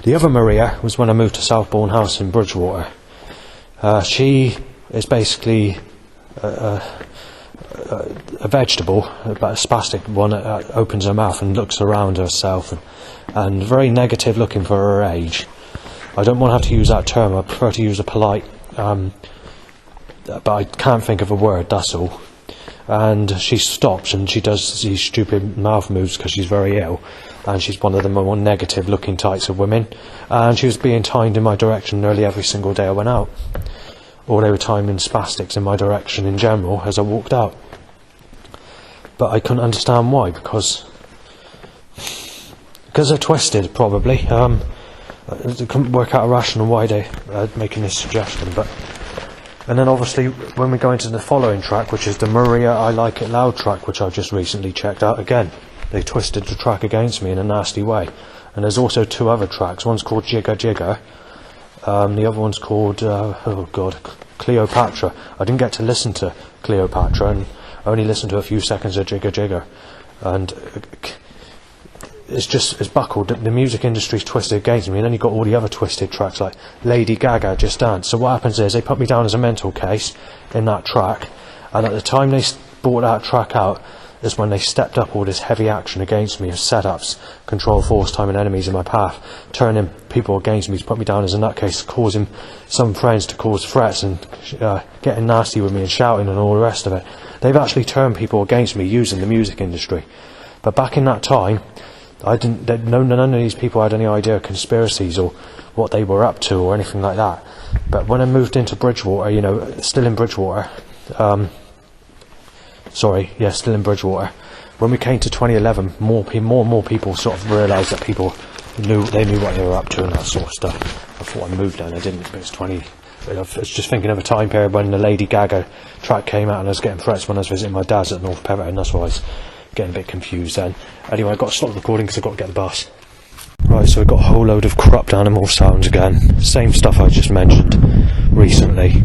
The other Maria was when I moved to Southbourne House in Bridgewater. She is basically a vegetable, but a spastic one that opens her mouth and looks around herself, and very negative looking for her age. I don't want to have to use that term. I prefer to use a polite, but I can't think of a word, that's all. And she stops and she does these stupid mouth moves because she's very ill, and she's one of the more negative looking types of women, and she was being timed in my direction nearly every single day I went out, or they were timing spastics in my direction in general as I walked out. But I couldn't understand why, because Because they're twisted, probably. I couldn't work out a rationale why they're making this suggestion, but... And then obviously, when we go into the following track, which is the Maria I Like It Loud track, which I've just recently checked out again, they twisted the track against me in a nasty way. And there's also 2 other tracks. One's called Jigger Jigger. The other one's called, Cleopatra. I didn't get to listen to Cleopatra, and I only listened to a few seconds of Jigger Jigger. And it's buckled. The music industry's twisted against me, and then you've got all the other twisted tracks like Lady Gaga, Just Dance. So what happens is they put me down as a mental case in that track, and at the time they brought that track out is when they stepped up all this heavy action against me of setups, control force, time and enemies in my path, turning people against me to put me down as a nutcase, causing some friends to cause threats and getting nasty with me and shouting and all the rest of it. They've actually turned people against me using the music industry. But back in that time, none of these people had any idea of conspiracies or what they were up to or anything like that. But when I moved into Bridgewater, still in Bridgewater, still in Bridgewater, when we came to 2011, more and more people sort of realised that people knew what they were up to and that sort of stuff. I thought I moved there and I didn't, but I was just thinking of a time period when the Lady Gaga track came out and I was getting threats when I was visiting my dad's at North Peverton, and that's why I was getting a bit confused then. Anyway, I've got to stop recording because I've got to get the bus. Right, so we've got a whole load of corrupt animal sounds again. Same stuff I just mentioned recently.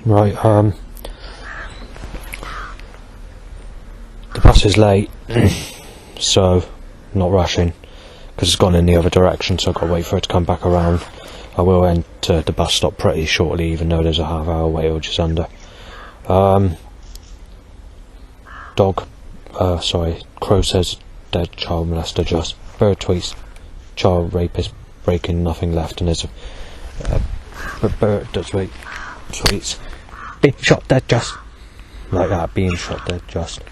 Right, the bus is late, so not rushing, because it's gone in the other direction, so I've got to wait for it to come back around. I will enter the bus stop pretty shortly, even though there's a half-hour wait or just under. Crow says dead child molester just. Bird tweets child rapist breaking nothing left, and there's a bird does tweets being shot dead just. Like that, being shot dead just.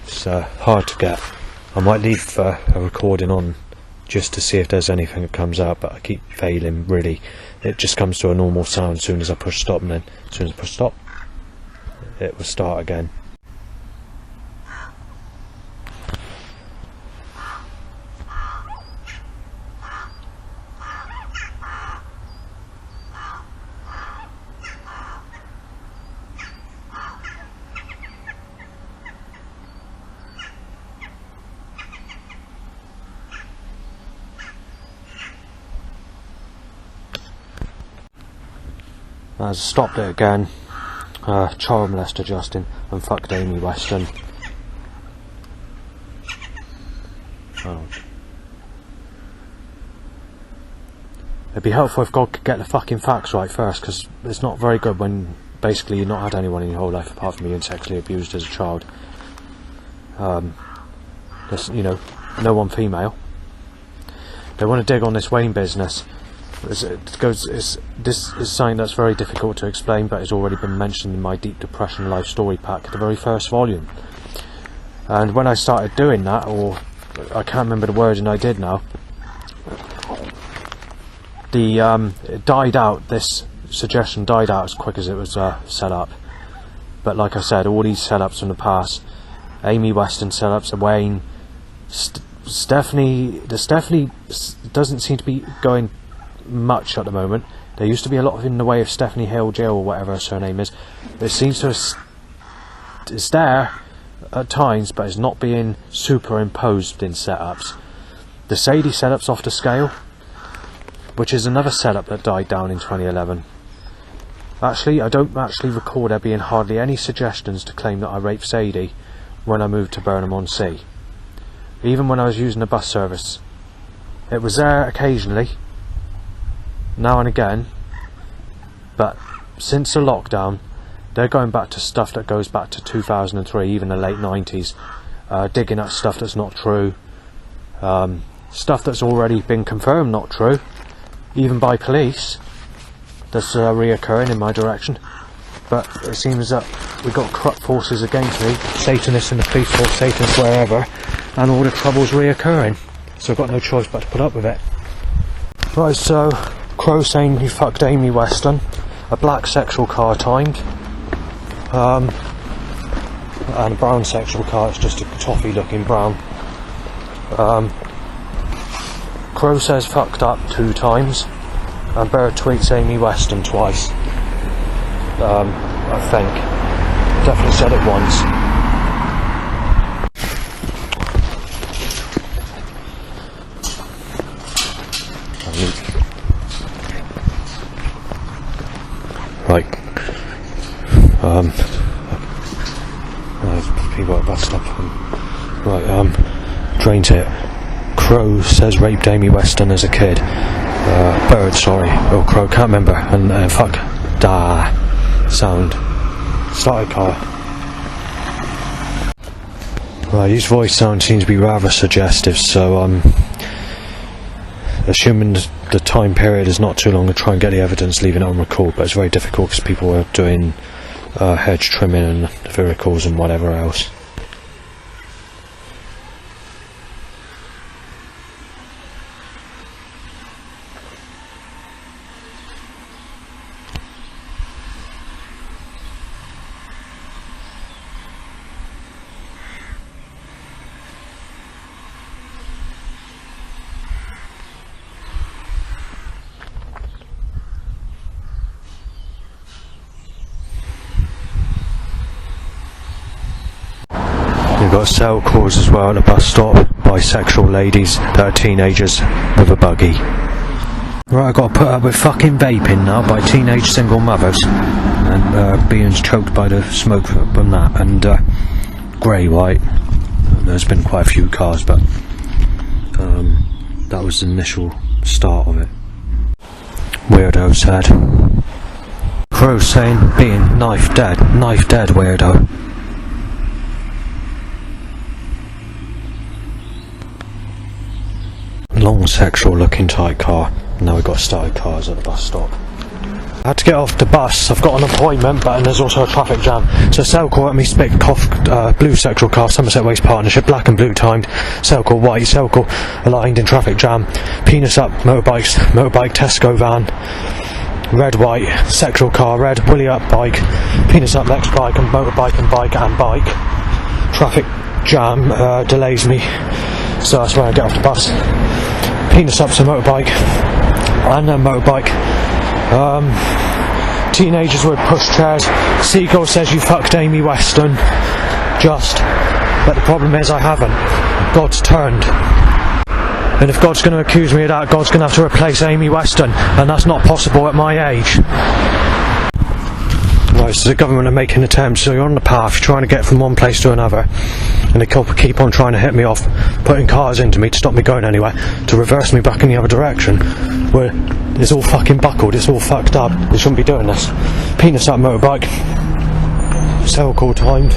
It's hard to get. I might leave a recording on just to see if there's anything that comes out, but I keep failing really. It just comes to a normal sound as soon as I push stop, and then as soon as I push stop it will start again. I stopped it again. Child molester Justin and fucked Amy Weston. It'd be helpful if God could get the fucking facts right first, because it's not very good when basically you've not had anyone in your whole life apart from being sexually abused as a child. No one female. They want to dig on this Wayne business. This is something that's very difficult to explain, but has already been mentioned in my Deep Depression Life Story Pack, the very first volume. And when I started doing that, or I can't remember the wording I did now, it died out. This suggestion died out as quick as it was set up. But like I said, all these setups from the past, Amy Weston setups, Wayne, Stephanie doesn't seem to be going much at the moment. There used to be a lot in the way of Stephanie Hale Jill or whatever her surname is. It seems to it's there at times, but it's not being superimposed in setups. The Sadie setup's off the scale, which is another setup that died down in 2011. Actually, I don't actually recall there being hardly any suggestions to claim that I raped Sadie when I moved to Burnham-on-Sea. Even when I was using the bus service, it was there occasionally, now and again, but since the lockdown they're going back to stuff that goes back to 2003, even the late 90s, digging at stuff that's not true, stuff that's already been confirmed not true, even by police, that's reoccurring in my direction. But it seems that we've got corrupt forces against me, Satanists in the police force, Satanists wherever, and all the trouble's reoccurring, so I've got no choice but to put up with it. Right, so Crow saying he fucked Amy Weston, a black sexual car timed, and a brown sexual car, it's just a toffee looking brown. Crow says fucked up 2 times, and Bird tweets Amy Weston twice. I think. Definitely said it once. Right. People at bus stop. Right. Drains it. Crow says raped Amy Weston as a kid. Bird, sorry. Oh, Crow, can't remember. And fuck. Da. Sound. Started car. Right, his voice sound seems to be rather suggestive, so assuming the time period is not too long to try and get the evidence, leaving it on record, but it's very difficult because people are doing hedge trimming and vehicles and whatever else. You've got cell calls as well at the bus stop, bisexual ladies that are teenagers with a buggy. Right, I've got to put up with fucking vaping now by teenage single mothers, and being choked by the smoke from that, and grey, white. There's been quite a few cars, but that was the initial start of it. Weirdo said. Crow saying being knife dead weirdo. Long sexual looking tight car. Now we've got started cars at the bus stop. I had to get off the bus, I've got an appointment, and there's also a traffic jam. So cell call at me spit blue sexual car, Somerset Waste Partnership, black and blue timed, cell call white, cell call aligned in traffic jam, penis up, motorbike Tesco van, red white, sexual car red, willy up bike, penis up next bike and motorbike and bike and bike. Traffic jam delays me, so that's where I get off the bus. Penis up's a motorbike and a motorbike. Teenagers with push chairs. Seagull says you fucked Amy Weston. But the problem is I haven't. God's turned. And if God's going to accuse me of that, God's going to have to replace Amy Weston, and that's not possible at my age. Right, so the government are making attempts, so you're on the path, you're trying to get from one place to another, and they keep on trying to hit me off, putting cars into me to stop me going anywhere, to reverse me back in the other direction, where it's all fucking buckled, it's all fucked up, they shouldn't be doing this. Penis up motorbike, cell call timed,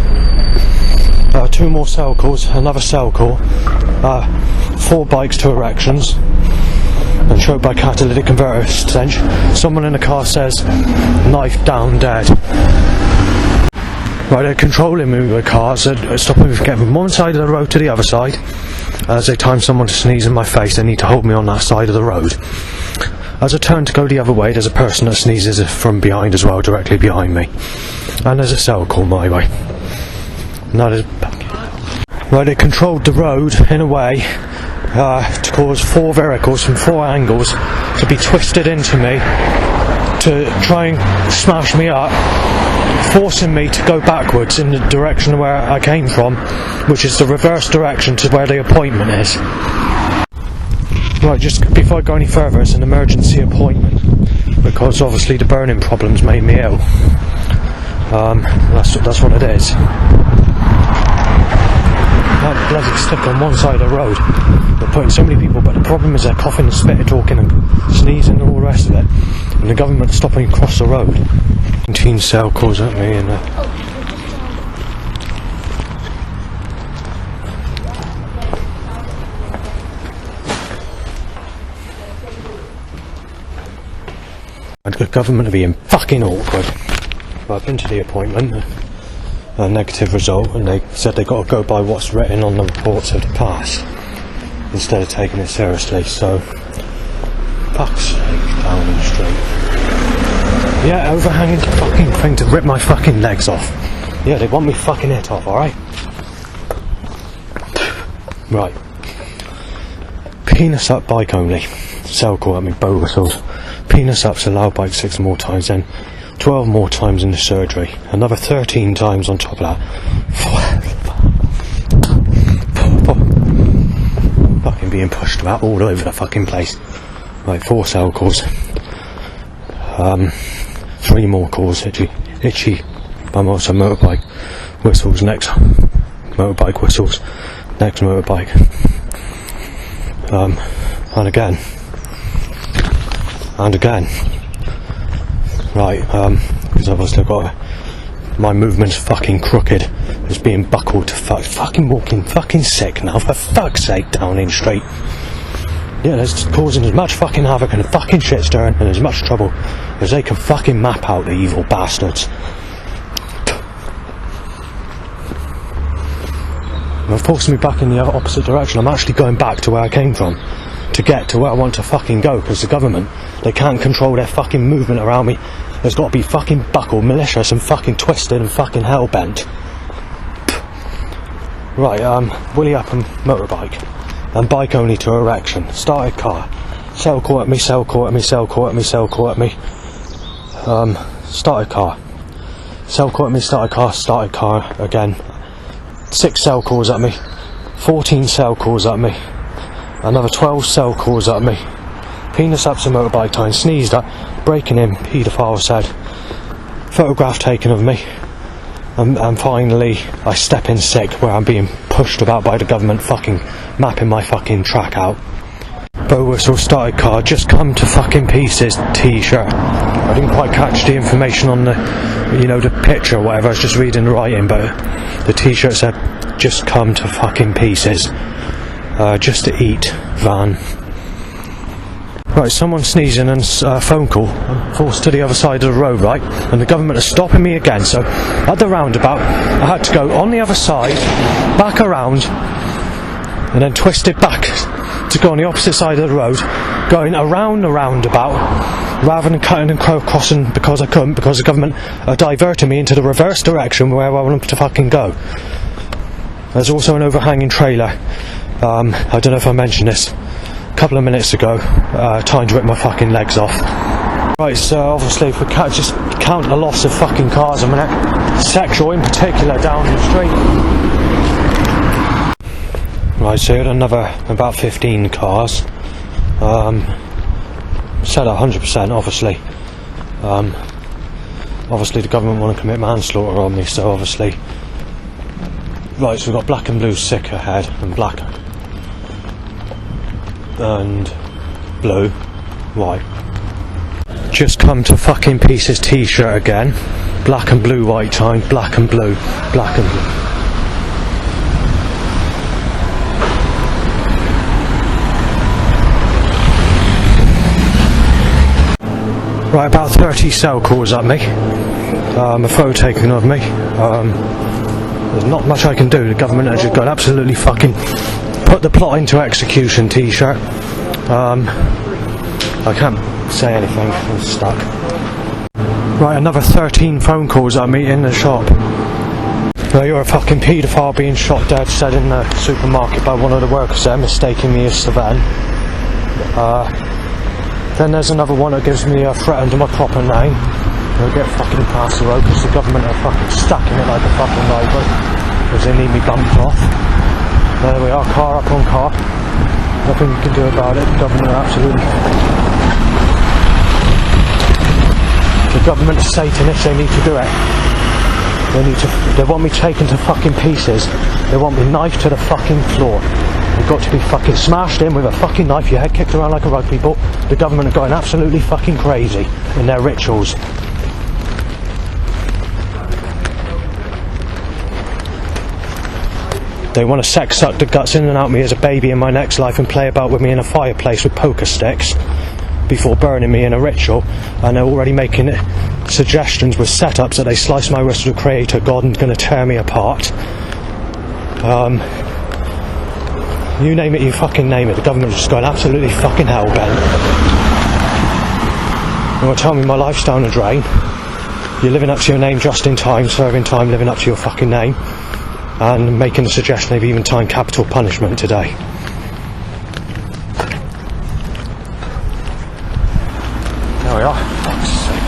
2 more cell calls, another cell call, 4 bikes to erections, and choked by catalytic converter stench. Someone in the car says, knife down dead. Right, they're controlling me with cars, they're stopping me from getting from one side of the road to the other side. As they time someone to sneeze in my face, they need to hold me on that side of the road. As I turn to go the other way, there's a person that sneezes from behind as well, directly behind me. And there's a cell call my way. Now there's... Right, they controlled the road in a way to cause 4 vehicles from 4 angles to be twisted into me to try and smash me up, forcing me to go backwards in the direction where I came from, which is the reverse direction to where the appointment is. Right, just before I go any further, it's an emergency appointment because obviously the burning problems made me ill. That's what it is. That bloody stick on one side of the road. They're putting so many people, but the problem is they're coughing and spitting, talking and sneezing and all the rest of it. And the government's stopping across the road. 19 cell calls at me and the government are being fucking awkward. But I've been to the appointment. A negative result, and they said they got to go by what's written on the reports of the past instead of taking it seriously. So fuck's sake, Downing Street. Yeah, overhanging fucking thing to rip my fucking legs off. Yeah, they want me fucking head off, alright? Right. Penis up bike only. Cell call at me, bow whistles. Penis up's allowed bike 6 more times, then 12 more times in the surgery. Another 13 times on top of that. Fucking being pushed about all over the fucking place. Right, 4 cell calls. 3 more calls, itchy bum also motorbike whistles, next motorbike whistles, next motorbike, and again, right, because I've obviously got my movement's fucking crooked, it's being buckled to fucking walking fucking sick now, for fuck's sake, Downing Street. Yeah, they're causing as much fucking havoc and fucking shit stirring and as much trouble as they can fucking map out, the evil bastards. They're forcing me back in the opposite direction. I'm actually going back to where I came from to get to where I want to fucking go, because the government, they can't control their fucking movement around me. There's got to be fucking buckled, malicious and fucking twisted and fucking hell-bent. Right, willy up and motorbike. And bike only to erection. Started car. Cell call at me, cell call at me, cell call at me, cell call at me. Started car. Cell call at me, started car again. 6 cell calls at me. 14 cell calls at me. Another 12 cell calls at me. Penis up to motorbike time. Sneezed at. Breaking in, paedophile said. Photograph taken of me. And finally, I step in sick, where I'm being pushed about by the government, fucking mapping my fucking track out. Bow whistle, started car, just come to fucking pieces, t-shirt. I didn't quite catch the information on the, the picture or whatever, I was just reading the writing, but the t-shirt said, just come to fucking pieces. Just to eat, van. Right, someone sneezing and phone call. I'm forced to the other side of the road, right? And the government are stopping me again. So at the roundabout, I had to go on the other side, back around, and then twist it back to go on the opposite side of the road, going around the roundabout, rather than cutting and crossing because I couldn't, because the government are diverting me into the reverse direction where I want to fucking go. There's also an overhanging trailer. I don't know if I mentioned this. Couple of minutes ago, time to rip my fucking legs off. Right, so obviously if we can't just count the loss of fucking cars a minute, sexual in particular, down the street. Right, so another about 15 cars. Said 100%, obviously. Obviously the government want to commit manslaughter on me, so obviously. Right, so we've got black and blue sick ahead, and black and blue, white. Just come to fucking pieces t-shirt again. Black and blue, white time, black and blue, black and blue. Right, about 30 cell calls at me. A photo taken of me. There's not much I can do. The government has just got absolutely fucking put the plot into execution, t-shirt. I can't say anything, I'm stuck. Right, another 13 phone calls at me in the shop. Now, you're a fucking paedophile being shot dead, said in the supermarket by one of the workers there, mistaking me as Savan. Then there's another one that gives me a threat under my proper name. I'll get fucking past the road because the government are fucking stacking it like a fucking robot because they need me bumped off. There we are, car up on car. Nothing you can do about it. The government are absolutely... The government is Satanists, they need to do it. They want me taken to fucking pieces. They want me knifed to the fucking floor. You've got to be fucking smashed in with a fucking knife, your head kicked around like a rugby ball. The government are going absolutely fucking crazy in their rituals. They want to sex suck the guts in and out of me as a baby in my next life and play about with me in a fireplace with poker sticks before burning me in a ritual, and they're already making suggestions with setups that they slice my wrist with a creator god and going to tear me apart. You name it, you fucking name it. The government is just going absolutely fucking hell-bent. You want to tell me my life's down the drain? You're living up to your name just in time, serving time, living up to your fucking name, and making the suggestion of even time capital punishment today. There we are. Fuck's sake.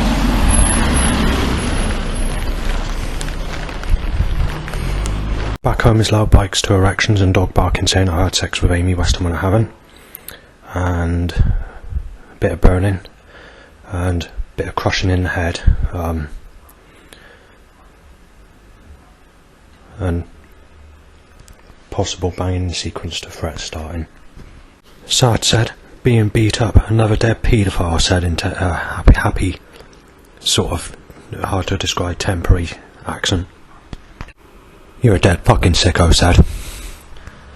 Back home is loud bikes to erections and dog barking saying I had sex with Amy Weston when I haven't. And a bit of burning. And a bit of crushing in the head. And possible banging sequence to threat starting. Sad said, being beat up, another dead paedophile said into a happy, sort of hard to describe temporary accent. You're a dead fucking sicko, said.